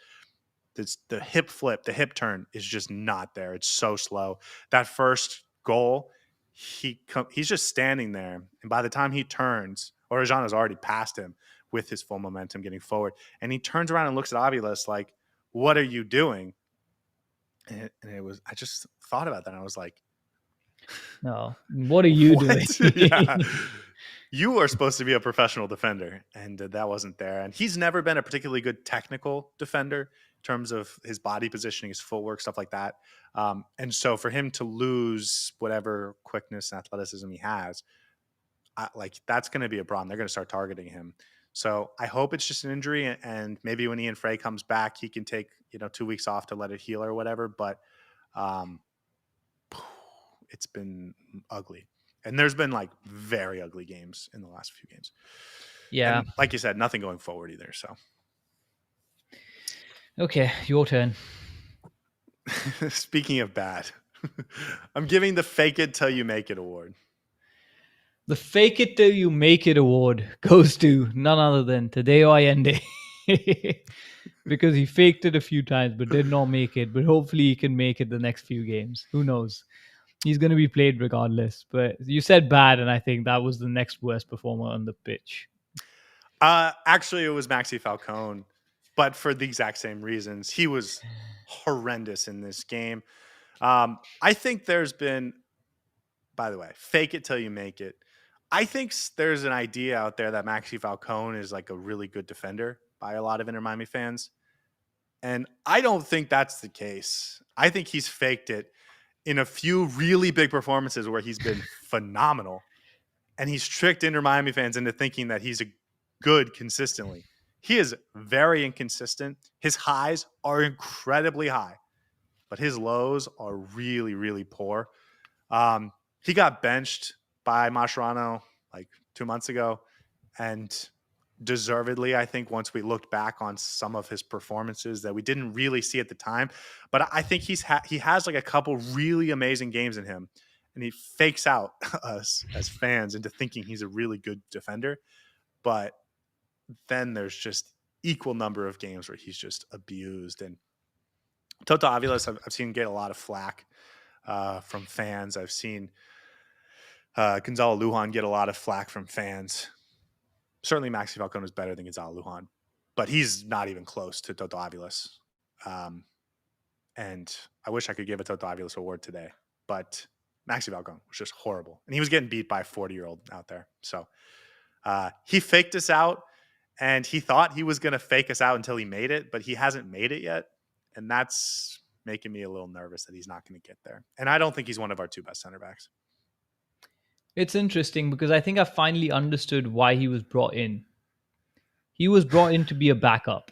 the hip flip, the hip turn is just not there. It's so slow. That first goal, he's just standing there, and by the time he turns, Orejano's already passed him with his full momentum getting forward, and he turns around and looks at Aviles like, "What are you doing?" And it was, I just thought about that, and I was like, No, what are you doing? "What?" Yeah. You are supposed to be a professional defender, and that wasn't there. And he's never been a particularly good technical defender in terms of his body positioning, his footwork, stuff like that. And so for him to lose whatever quickness and athleticism he has, that's going to be a problem. They're going to start targeting him. So I hope it's just an injury, and maybe when Ian Frey comes back, he can take 2 weeks off to let it heal or whatever. But um, it's been ugly. And there's been like very ugly games in the last few games. Yeah. And like you said, nothing going forward either. So, Okay, your turn. speaking of bad, I'm giving the fake it till you make it award. The fake it till you make it award goes to none other than Tadeo Allende. Because he faked it a few times but did not make it. But hopefully he can make it the next few games. Who knows? He's going to be played regardless. But you said bad, and I think that was the next worst performer on the pitch. Actually, it was Maxi Falcón, but for the exact same reasons. He was horrendous in this game. I think there's been, by the way, fake it till you make it. I think there's an idea out there that Maxi Falcón is like a really good defender by a lot of Inter Miami fans. And I don't think that's the case. I think he's faked it in a few really big performances where he's been phenomenal. And he's tricked Inter Miami fans into thinking that he's a good consistently. He is very inconsistent. His highs are incredibly high, but his lows are really, really poor. He got benched by Mascherano like 2 months ago, and deservedly, I think, once we looked back on some of his performances that we didn't really see at the time. But I think he has like a couple really amazing games in him, and he fakes out us as fans into thinking he's a really good defender. But then there's just equal number of games where he's just abused. And Toto Aviles, I've seen get a lot of flack from fans. I've seen Gonzalo Lujan get a lot of flack from fans. Certainly Maxi Falcón is better than Gonzalo Lujan, but he's not even close to Toto Aviles. And I wish I could give a Toto Aviles award today, but Maxi Falcón was just horrible. And he was getting beat by a 40-year-old out there. So he faked us out, and he thought he was going to fake us out until he made it, but he hasn't made it yet. And that's making me a little nervous that he's not going to get there. And I don't think he's one of our two best center backs. It's interesting because I think I finally understood why he was brought in. He was brought in to be a backup.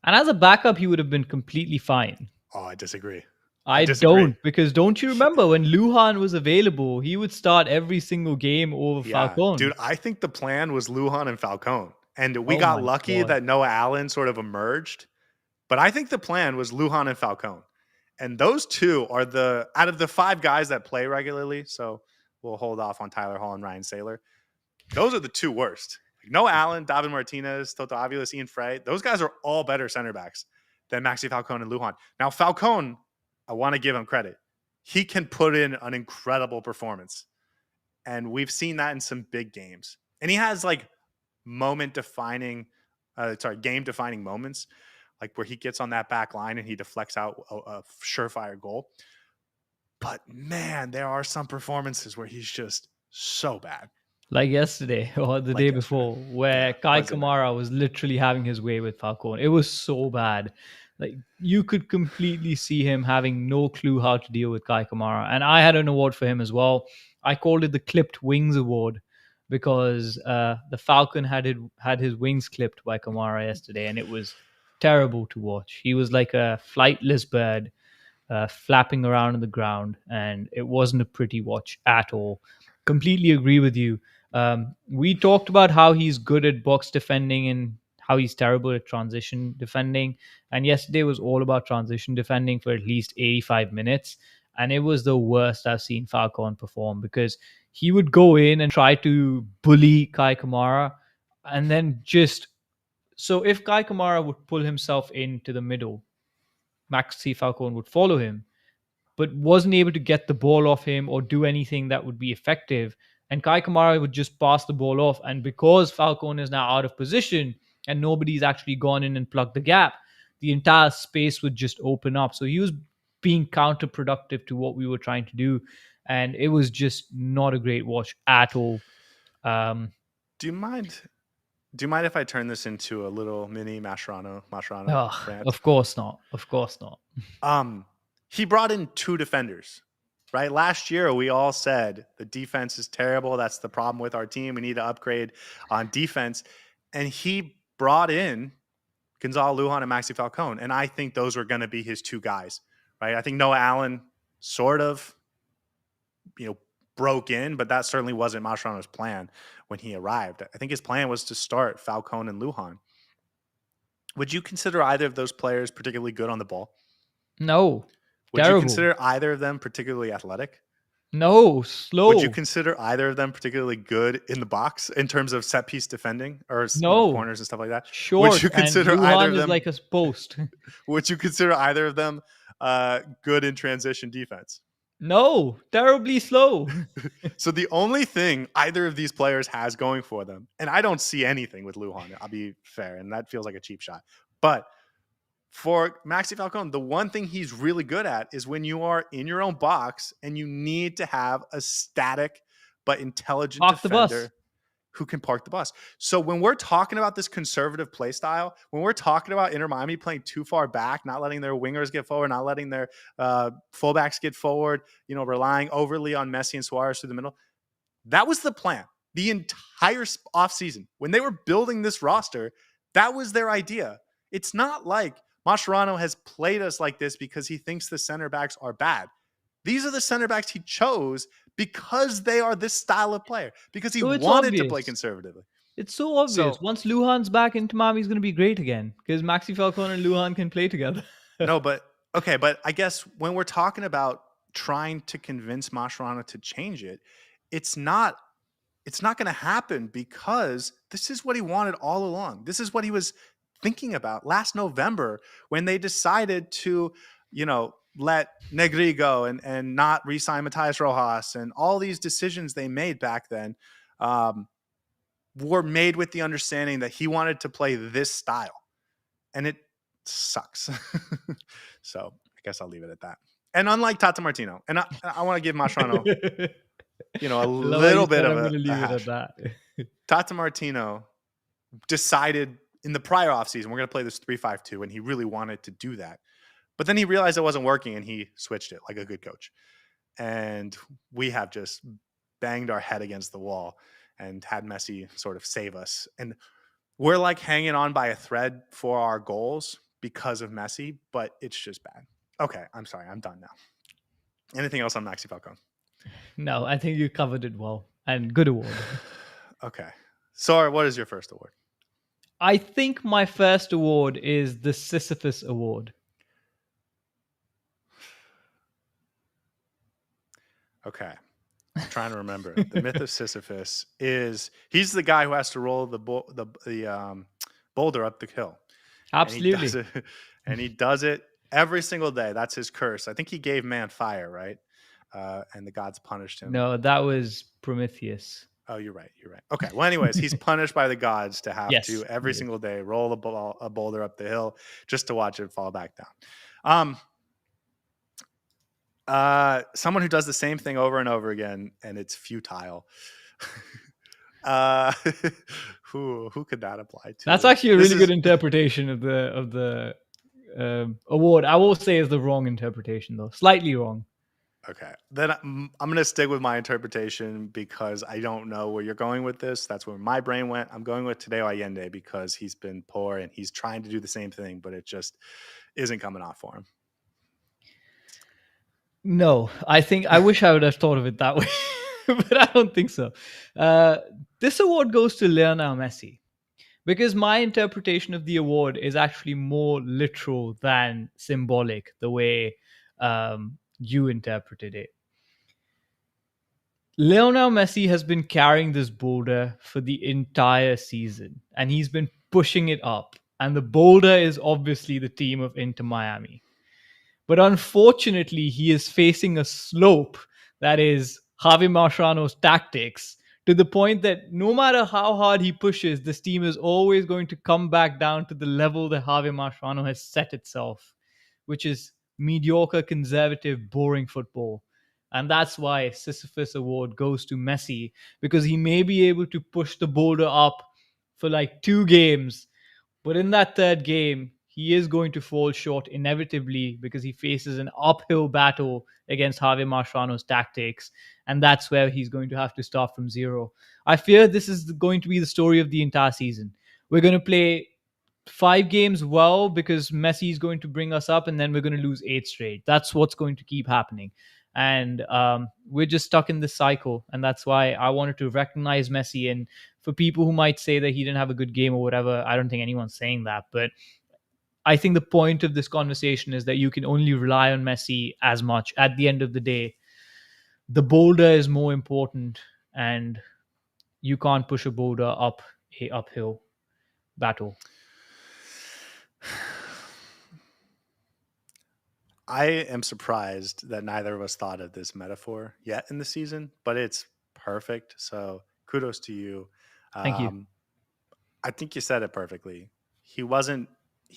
And as a backup, he would have been completely fine. Oh, I disagree. I I disagree. don't, because don't you remember when Lujan was available, he would start every single game over Yeah, Falcon. dude, I think the plan was Lujan and Falcón. And we Oh got my lucky god. that Noah Allen sort of emerged. But I think the plan was Lujan and Falcón. And those two are out of the 5 guys that play regularly. So we'll hold off on Tyler Hall and Ryan Saylor. Those are the 2 worst. Like Noah Allen, David Martinez, Toto Aviles, Ian Frey. Those guys are all better center backs than Maxi Falcón and Lujan. Now, Falcón, I want to give him credit. He can put in an incredible performance. And we've seen that in some big games. And he has like game defining moments, like where he gets on that back line and he deflects out a surefire goal. But man, there are some performances where he's just so bad. Like yesterday or the Like day yesterday. before, where Yeah, Kai Wednesday night. Kamara was literally having his way with Falcon. It was so bad. Like you could completely see him having no clue how to deal with Kai Kamara. And I had an award for him as well. I called it the Clipped Wings Award because the Falcon had his wings clipped by Kamara yesterday, and it was terrible to watch. He was like a flightless bird flapping around on the ground, and it wasn't a pretty watch at all. Completely agree with you. We talked about how he's good at box defending and how he's terrible at transition defending. And yesterday was all about transition defending for at least 85 minutes. And it was the worst I've seen Falcon perform because he would go in and try to bully Kai Kamara. And then so if Kai Kamara would pull himself into the middle, Maxi Falcon would follow him, but wasn't able to get the ball off him or do anything that would be effective. And Kai Kamara would just pass the ball off. And because Falcon is now out of position and nobody's actually gone in and plugged the gap, the entire space would just open up. So he was being counterproductive to what we were trying to do. And it was just not a great watch at all. Um, Do you mind? Do you mind if I turn this into a little mini Mascherano rant? of course not. Of course not. He brought in 2 defenders, right? Last year, we all said the defense is terrible. That's the problem with our team. We need to upgrade on defense. And he brought in Gonzalo Lujan and Maxi Falcón. And I think those were going to be his 2 guys, right? I think Noah Allen sort of, broke in, but that certainly wasn't Mascherano's plan when he arrived. I think his plan was to start Falcón and Lujan. Would you consider either of those players particularly good on the ball? No. Would you Terrible. consider either of them particularly athletic? No. Slow. Would you consider either of them particularly good in the box in terms of set piece defending or No. corners and stuff like that? Short. Would you consider and either Luhan of is them? like a post. Would you consider either of them good in transition defense? No, terribly slow. So the only thing either of these players has going for them, and I don't see anything with Lujan, I'll be fair, and that feels like a cheap shot. But for Maxi Falcón, the one thing he's really good at is when you are in your own box and you need to have a static but intelligent Park the bus. defender who can park the bus. So when we're talking about this conservative play style, when we're talking about Inter Miami playing too far back, not letting their wingers get forward, not letting their fullbacks get forward, relying overly on Messi and Suárez through the middle, that was the plan. The entire offseason, when they were building this roster, that was their idea. It's not like Mascherano has played us like this because he thinks the center backs are bad. These are the center backs he chose because they are this style of player, because he wanted to play conservatively. It's so obvious. So, Once Luhan's back, Inter Miami's going to be great again because Maxi Falcon and Luhan can play together. no, but okay, but I guess when we're talking about trying to convince Mascherano to change it, it's not going to happen because this is what he wanted all along. This is what he was thinking about last November when they decided to, let Negri go and not re-sign Matias Rojas, and all these decisions they made back then were made with the understanding that he wanted to play this style, and it sucks. So I guess I'll leave it at that. And unlike Tata Martino, and I want to give Mascherano, a little bit of a hash. Tata Martino decided in the prior offseason, we're going to play this 3-5-2, and he really wanted to do that. But then he realized it wasn't working, and he switched it like a good coach. And we have just banged our head against the wall and had Messi sort of save us. And We're like hanging on by a thread for our goals because of Messi, but it's just bad. Okay, I'm sorry. I'm done now. Anything else on Maxi Falcón? No, I think you covered it well. And good award. Okay. Sorry, what is your first award? I think my first award is the Sisyphus Award. Okay. I'm trying to remember. The myth of Sisyphus is he's the guy who has to roll the boulder up the hill. And he does Absolutely. it and he does it every single day. That's his curse. I think he gave man fire, right? And the gods punished him. No, that was Prometheus. Oh, you're right. You're right. Okay. Well, anyways, he's punished by the gods to have to Yes, every he is. single day roll a boulder up the hill just to watch it fall back down. Someone who does the same thing over and over again, and it's futile. uh, who could that apply to? That's actually a This really is good interpretation of the award. I will say is the wrong interpretation though, slightly wrong. okay. Then I'm going to stick with my interpretation because I don't know where you're going with this. That's where my brain went. I'm going with Tadeo Allende because he's been poor and he's trying to do the same thing, but it just isn't coming off for him. No, I wish I would have thought of it that way, but I don't think so. This award goes to Lionel Messi because my interpretation of the award is actually more literal than symbolic, the way you interpreted it. Lionel Messi has been carrying this boulder for the entire season, and he's been pushing it up. And the boulder is obviously the team of Inter Miami. But unfortunately, he is facing a slope that is Javier Mascherano's tactics, to the point that no matter how hard he pushes, this team is always going to come back down to the level that Javier Mascherano has set itself, which is mediocre, conservative, boring football. And that's why Sisyphus Award goes to Messi, because he may be able to push the boulder up for like 2 games, but in that third game, he is going to fall short inevitably because he faces an uphill battle against Javier Mascherano's tactics. And that's where he's going to have to start from zero. I fear this is going to be the story of the entire season. We're going to play 5 games well because Messi is going to bring us up, and then we're going to lose 8 straight. That's what's going to keep happening. And we're just stuck in this cycle. And that's why I wanted to recognize Messi. And for people who might say that he didn't have a good game or whatever, I don't think anyone's saying that. But I think the point of this conversation is that you can only rely on Messi as much. At the end of the day, the boulder is more important, and you can't push a boulder up a uphill battle. I am surprised that neither of us thought of this metaphor yet in the season, but it's perfect. So kudos to you. Thank you. I think you said it perfectly. He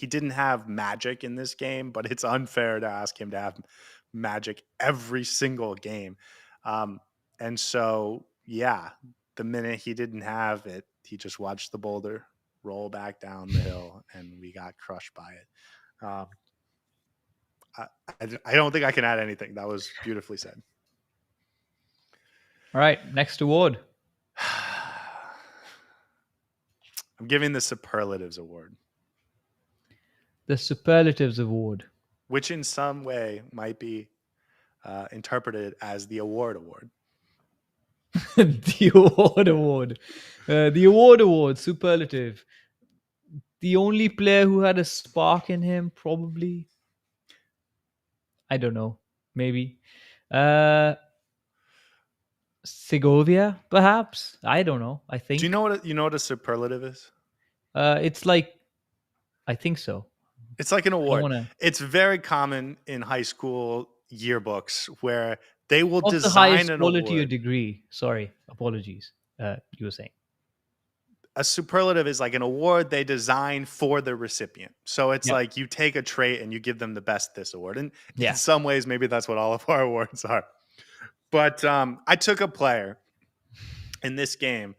didn't have magic in this game, but it's unfair to ask him to have magic every single game. Um, and so, yeah, the minute he didn't have it, he just watched the boulder roll back down the hill and we got crushed by it. I don't think I can add anything. That was beautifully said. All right, next award. I'm giving the Superlatives Award, The Superlatives Award. which in some way might be interpreted as the award award. The award. The award, superlative. The only player who had a spark in him, probably. I don't know. Maybe. Segovia, perhaps. I don't know. I think. Do you know what a superlative is? It's like, I think so. It's like an I don't award. want to. It's very common in high school yearbooks where they will Of the design highest an quality or award. degree. Sorry, apologies. You were saying. A superlative is like an award they design for the recipient. So it's Yep. like you take a trait and you give them the best this award. And Yeah. in some ways, maybe that's what all of our awards are. But I took a player in this game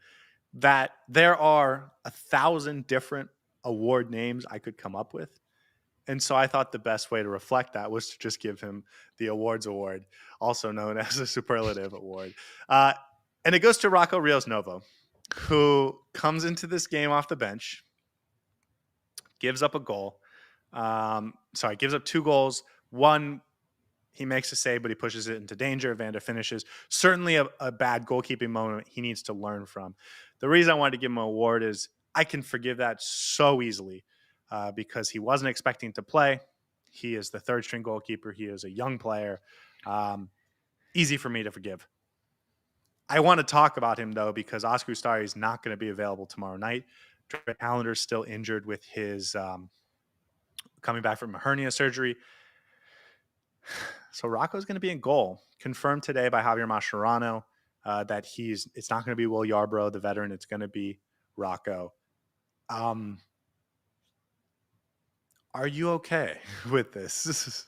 that there are 1,000 different award names I could come up with. And so I thought the best way to reflect that was to just give him the awards award, also known as a superlative award. And it goes to Rocco Rios Novo, who comes into this game off the bench. gives up a goal. Gives up 2 goals. One, he makes a save, but he pushes it into danger. Vander finishes. Certainly a bad goalkeeping moment he needs to learn from. The reason I wanted to give him an award is I can forgive that so easily because he wasn't expecting to play. He is the third string goalkeeper. He is a young player. Easy for me to forgive. I want to talk about him, though, because Oscar Ustari is not going to be available tomorrow night. Drake Allende is still injured with his coming back from a hernia surgery. So Rocco's going to be in goal. Confirmed today by Javier Mascherano that it's not going to be Will Yarbrough, the veteran. It's going to be Rocco. Are you okay with this?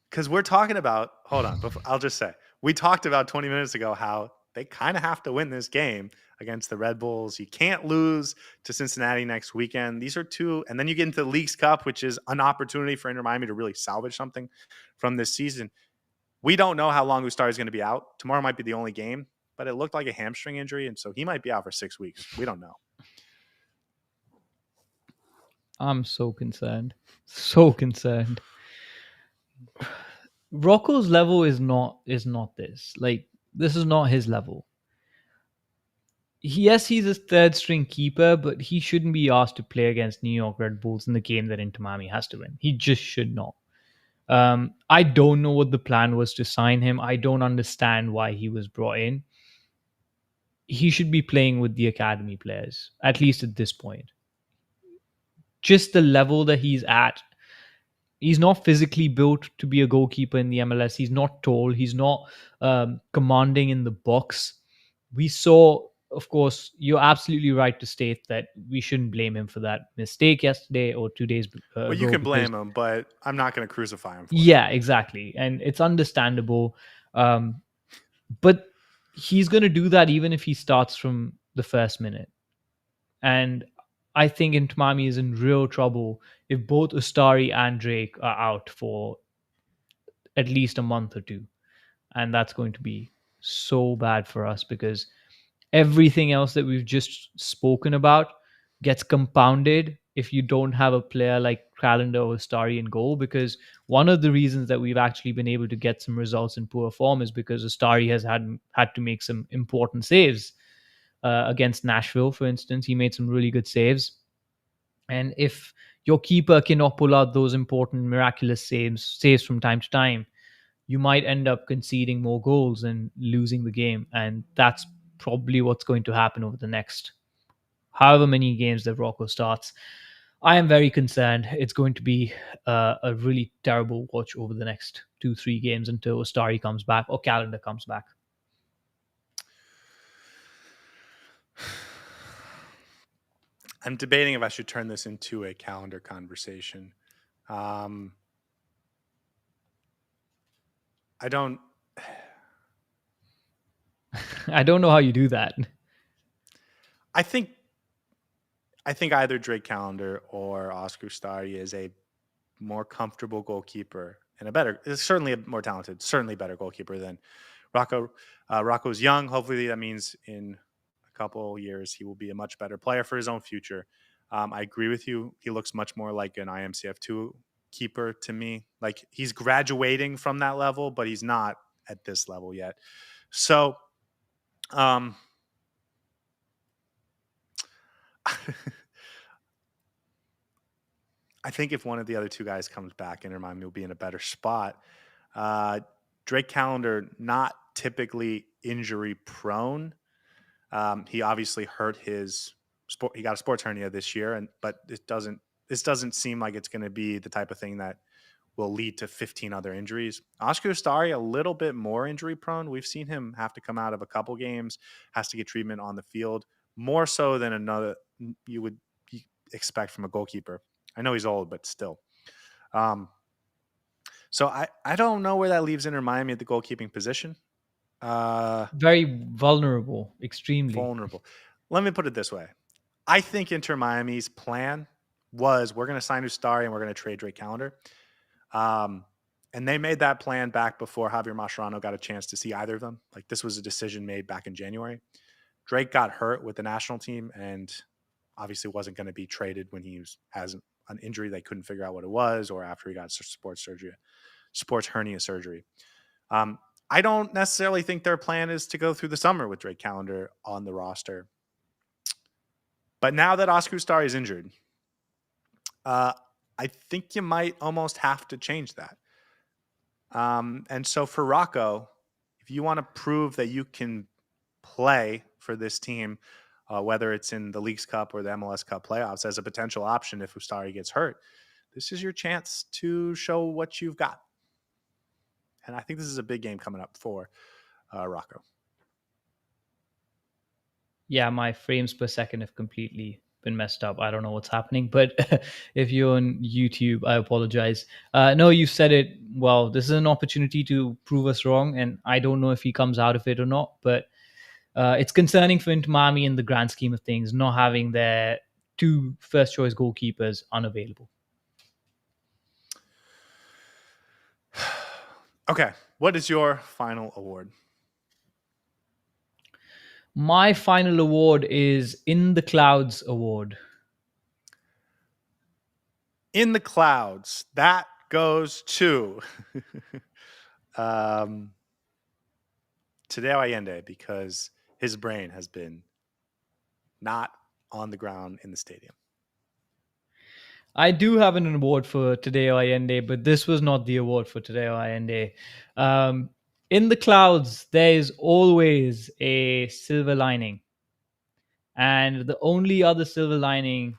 Because we're talking about, hold on, I'll just say, we talked about 20 minutes ago how they kind of have to win this game against the Red Bulls. You can't lose to Cincinnati next weekend. These are two, and then you get into the Leagues Cup, which is an opportunity for Inter Miami to really salvage something from this season. We don't know how long Ustari is going to be out. Tomorrow might be the only game, but it looked like a hamstring injury, and so he might be out for 6 weeks. We don't know. I'm so concerned. So concerned. Rocco's level is not this. Like, this is not his level. Yes, he's a third string keeper, but he shouldn't be asked to play against New York Red Bulls in the game that Inter Miami has to win. He just should not. I don't know what the plan was to sign him. I don't understand why he was brought in. He should be playing with the academy players, at least at this point. Just the level that he's at. He's not physically built to be a goalkeeper in the MLS. He's not tall. He's not commanding in the box. We saw, of course, you're absolutely right to state that we shouldn't blame him for that mistake yesterday or 2 days ago. Well, you can blame him, but I'm not going to crucify him for it. Exactly. And it's understandable. But he's going to do that even if he starts from the first minute. And I think Inter Miami is in real trouble if both Ustari and Drake are out for at least a month or two. And that's going to be so bad for us because everything else that we've just spoken about gets compounded if you don't have a player like Calendar or Ustari in goal. Because one of the reasons that we've actually been able to get some results in poor form is because Ustari has had to make some important saves. Against Nashville, for instance, he made some really good saves. And if your keeper cannot pull out those important miraculous saves from time to time, you might end up conceding more goals and losing the game. And that's probably what's going to happen over the next however many games that Rocco starts. I am very concerned. It's going to be a really terrible watch over the next 2-3 games until Ustari comes back or Calendar comes back. I'm debating if I should turn this into a calendar conversation. I don't know how you do that. I think either Drake Calendar or Oscar Ustari is a more comfortable goalkeeper and certainly a more talented, certainly better goalkeeper than Rocco. Rocco's young. Hopefully that means in a couple years he will be a much better player for his own future. I agree with you. He looks much more like an IMCF2 keeper to me. Like he's graduating from that level, but he's not at this level yet. So, I think if one of the other two guys comes back, Inter Miami will be in a better spot. Drake Calendar, not typically injury prone. He obviously hurt his sport. He got a sports hernia this year, but this doesn't seem like it's going to be the type of thing that will lead to 15 other injuries. Oscar Ustari, a little bit more injury prone. We've seen him have to come out of a couple games, has to get treatment on the field, more so than another you would expect from a goalkeeper. I know he's old, but still. So I don't know where that leaves Inter Miami at the goalkeeping position. Very vulnerable, extremely vulnerable. Let me put it this way. I think Inter Miami's plan was we're going to sign Ustari and we're going to trade Drake Calendar. And they made that plan back before Javier Mascherano got a chance to see either of them. Like this was a decision made back in January. Drake got hurt with the national team and obviously wasn't going to be traded when he has an injury they couldn't figure out what it was, or after he got sports hernia surgery. I don't necessarily think their plan is to go through the summer with Drake Callender on the roster. But now that Oscar Ustari is injured, I think you might almost have to change that. And so for Rocco, if you want to prove that you can play for this team, whether it's in the Leagues Cup or the MLS Cup playoffs as a potential option if Ustari gets hurt, this is your chance to show what you've got. And I think this is a big game coming up for Rocco. Yeah, my frames per second have completely been messed up. I don't know what's happening, but if you're on YouTube, I apologize. No, you said it well. This is an opportunity to prove us wrong, and I don't know if he comes out of it or not, but it's concerning for Inter Miami in the grand scheme of things, not having their 2 first-choice goalkeepers unavailable. Okay, what is your final award? My final award is In the Clouds Award. In the Clouds, that goes to Tadeo Allende, because his brain has been not on the ground in the stadium. I do have an award for Tadeo Allende, but this was not the award for Tadeo Allende. In the clouds, there is always a silver lining. And the only other silver lining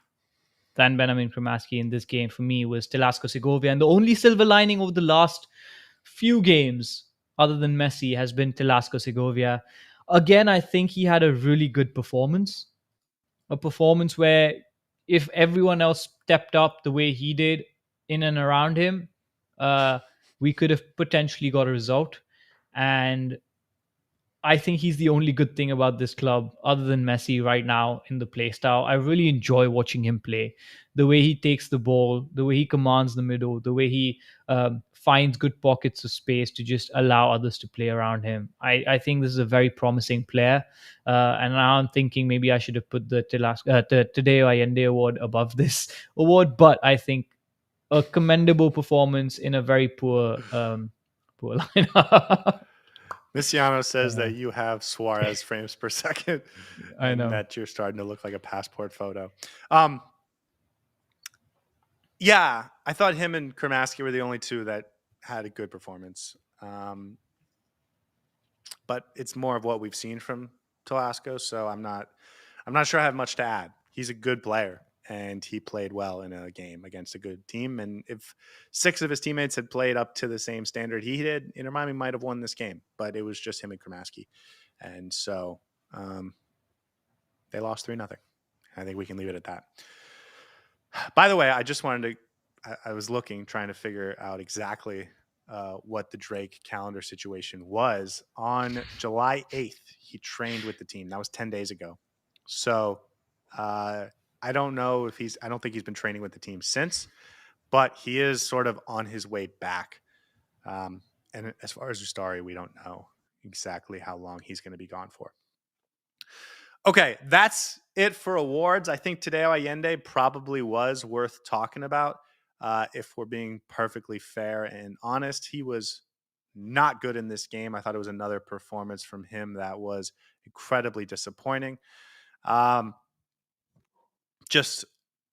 than Benjamin Kremaski in this game for me was Telasco Segovia. And the only silver lining over the last few games, other than Messi, has been Telasco Segovia. Again, I think he had a really good performance. A performance where if everyone else stepped up the way he did in and around him, we could have potentially got a result. And I think he's the only good thing about this club, other than Messi right now in the play style. I really enjoy watching him play. The way he takes the ball, the way he commands the middle, the way he finds good pockets of space to just allow others to play around him. I think this is a very promising player. And now I'm thinking maybe I should have put the Tadeo Allende award above this award. But I think a commendable performance in a very poor lineup. Missiano says that you have Suarez frames per second. I know. And that you're starting to look like a passport photo. Yeah, I thought him and Kremaski were the only two that had a good performance. But it's more of what we've seen from Telasco, so I'm not sure I have much to add. He's a good player, and he played well in a game against a good team. And if 6 of his teammates had played up to the same standard he did, Inter Miami might have won this game. But it was just him and Kremaski. And so they lost 3-0. I think we can leave it at that. By the way, I just wanted to – I was looking, trying to figure out exactly what the Drake calendar situation was. On July 8th, he trained with the team. That was 10 days ago. So I don't know if I don't think he's been training with the team since, but he is sort of on his way back. And as far as Ustari, we don't know exactly how long he's going to be gone for. Okay, that's it for awards. I think Tadeo Allende probably was worth talking about. If we're being perfectly fair and honest, he was not good in this game. I thought it was another performance from him that was incredibly disappointing. Just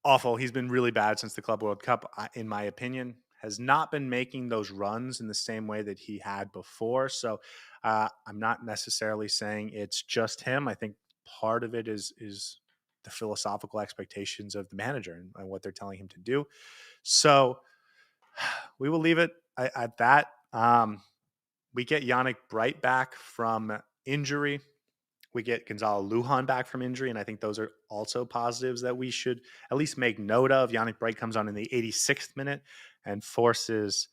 awful. He's been really bad since the Club World Cup, in my opinion. Has not been making those runs in the same way that he had before. So I'm not necessarily saying it's just him. I think part of it is the philosophical expectations of the manager and what they're telling him to do. So we will leave it at that. We get Yannick Bright back from injury. We get Gonzalo Lujan back from injury, and I think those are also positives that we should at least make note of. Yannick Bright comes on in the 86th minute and forces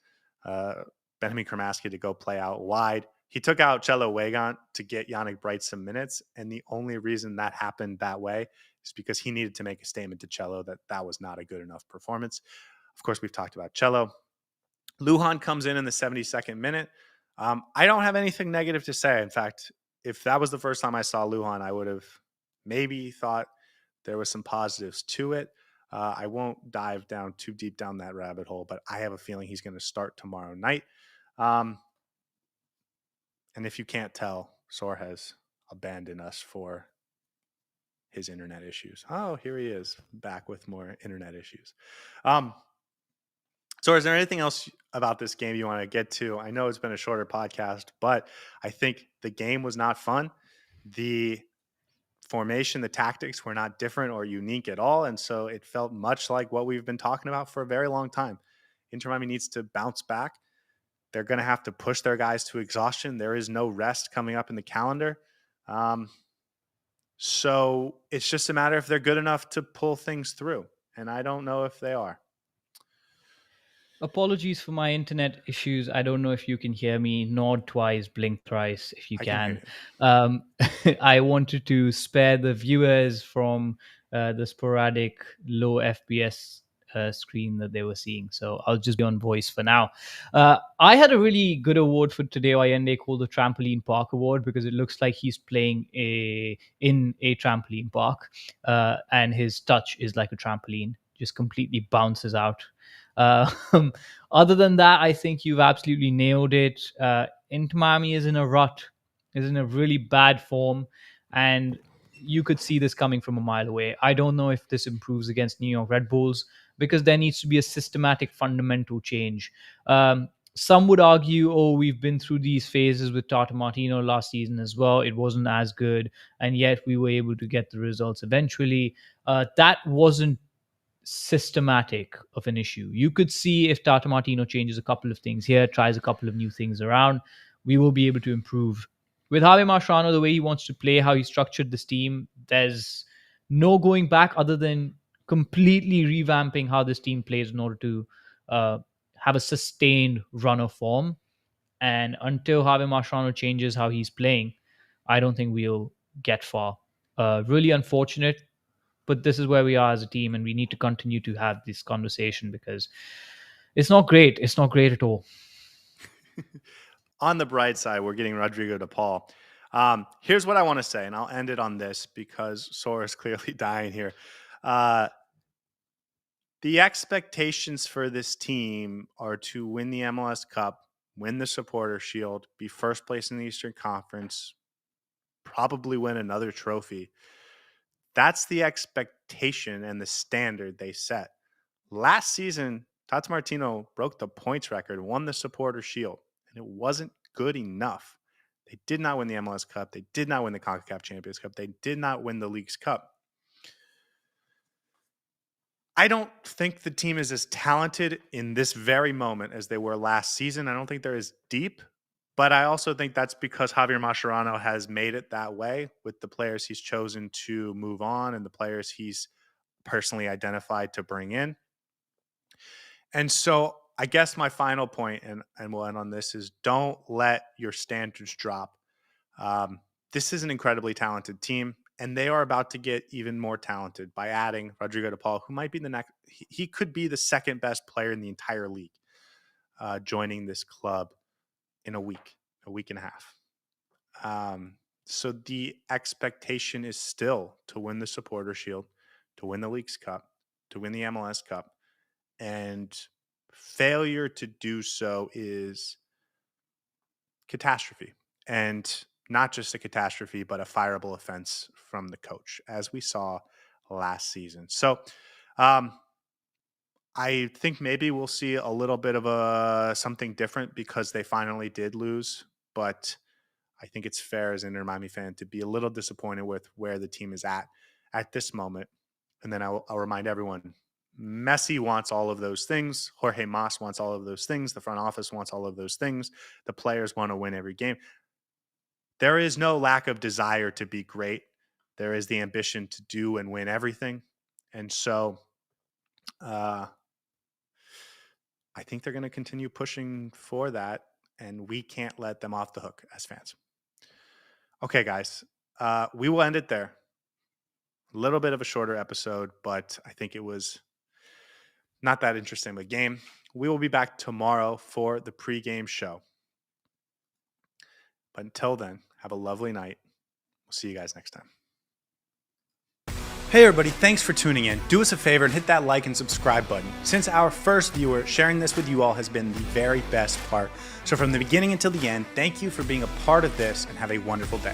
Benjamin Kremaski to go play out wide. He took out Chelo Weigand to get Yannick Bright some minutes, and the only reason that happened that way is because he needed to make a statement to Chelo that was not a good enough performance. Of course, we've talked about Chelo. Lujan comes in the 72nd minute. I don't have anything negative to say. In fact, if that was the first time I saw Lujan, I would have maybe thought there was some positives to it. I won't dive down too deep down that rabbit hole, but I have a feeling he's going to start tomorrow night. Um, and if you can't tell, Saur has abandoned us for his internet issues. Oh, here he is, back with more internet issues. So is there anything else about this game you want to get to? I know it's been a shorter podcast, but I think the game was not fun. The formation, the tactics were not different or unique at all. And so it felt much like what we've been talking about for a very long time. Inter Miami needs to bounce back. They're going to have to push their guys to exhaustion. There is no rest coming up in the calendar. So it's just a matter if they're good enough to pull things through. And I don't know if they are. Apologies for my internet issues. I don't know if you can hear me. Nod twice, blink thrice if you I can hear can. you. I wanted to spare the viewers from the sporadic low FPS screen that they were seeing. So I'll just be on voice for now. I had a really good award for Tadeo Allende called the Trampoline Park Award because it looks like he's playing in a trampoline park, and his touch is like a trampoline, just completely bounces out. Other than that, I think you've absolutely nailed it. Inter Miami is in a rut, is in a really bad form, and you could see this coming from a mile away. I don't know if this improves against New York Red Bulls because there needs to be a systematic, fundamental change. Some would argue, oh, we've been through these phases with Tata Martino last season as well. It wasn't as good, and yet we were able to get the results eventually. That wasn't systematic of an issue. You could see if Tata Martino changes a couple of things here, tries a couple of new things around, we will be able to improve. With Javier Mascherano, the way he wants to play, how he structured this team, there's no going back other than completely revamping how this team plays in order to have a sustained run of form. And until Javier Mascherano changes how he's playing, I don't think we'll get far. Really unfortunate, but this is where we are as a team, and we need to continue to have this conversation because it's not great. It's not great at all. On the bright side, we're getting Rodrigo De Paul. Here's what I want to say, and I'll end it on this because Saur is clearly dying here. The expectations for this team are to win the MLS Cup, win the Supporter Shield, be first place in the Eastern Conference, probably win another trophy. That's the expectation and the standard they set. Last season, Tata Martino broke the points record, won the Supporter Shield, and it wasn't good enough. They did not win the MLS Cup. They did not win the CONCACAF Champions Cup. They did not win the League's Cup. I don't think the team is as talented in this very moment as they were last season. I don't think they're as deep, but I also think that's because Javier Mascherano has made it that way with the players he's chosen to move on and the players he's personally identified to bring in. And so I guess my final point, and we'll end on this, is don't let your standards drop. This is an incredibly talented team, and they are about to get even more talented by adding Rodrigo De Paul, who might be the next. He could be the second best player in the entire league, joining this club in a week and a half. So the expectation is still to win the Supporter Shield, to win the League's Cup, to win the MLS Cup, and failure to do so is catastrophe. And not just a catastrophe, but a fireable offense from the coach, as we saw last season. So I think maybe we'll see a little bit of something different because they finally did lose. But I think it's fair as an Inter Miami fan to be a little disappointed with where the team is at this moment. And then I'll remind everyone, Messi wants all of those things. Jorge Mas wants all of those things. The front office wants all of those things. The players want to win every game. There is no lack of desire to be great. There is the ambition to do and win everything. And so I think they're going to continue pushing for that, and we can't let them off the hook as fans. Okay, guys, we will end it there. A little bit of a shorter episode, but I think it was not that interesting of a game. We will be back tomorrow for the pregame show. But until then, have a lovely night. We'll see you guys next time. Hey everybody, thanks for tuning in. Do us a favor and hit that like and subscribe button. Since our first viewer, sharing this with you all has been the very best part. So from the beginning until the end, thank you for being a part of this and have a wonderful day.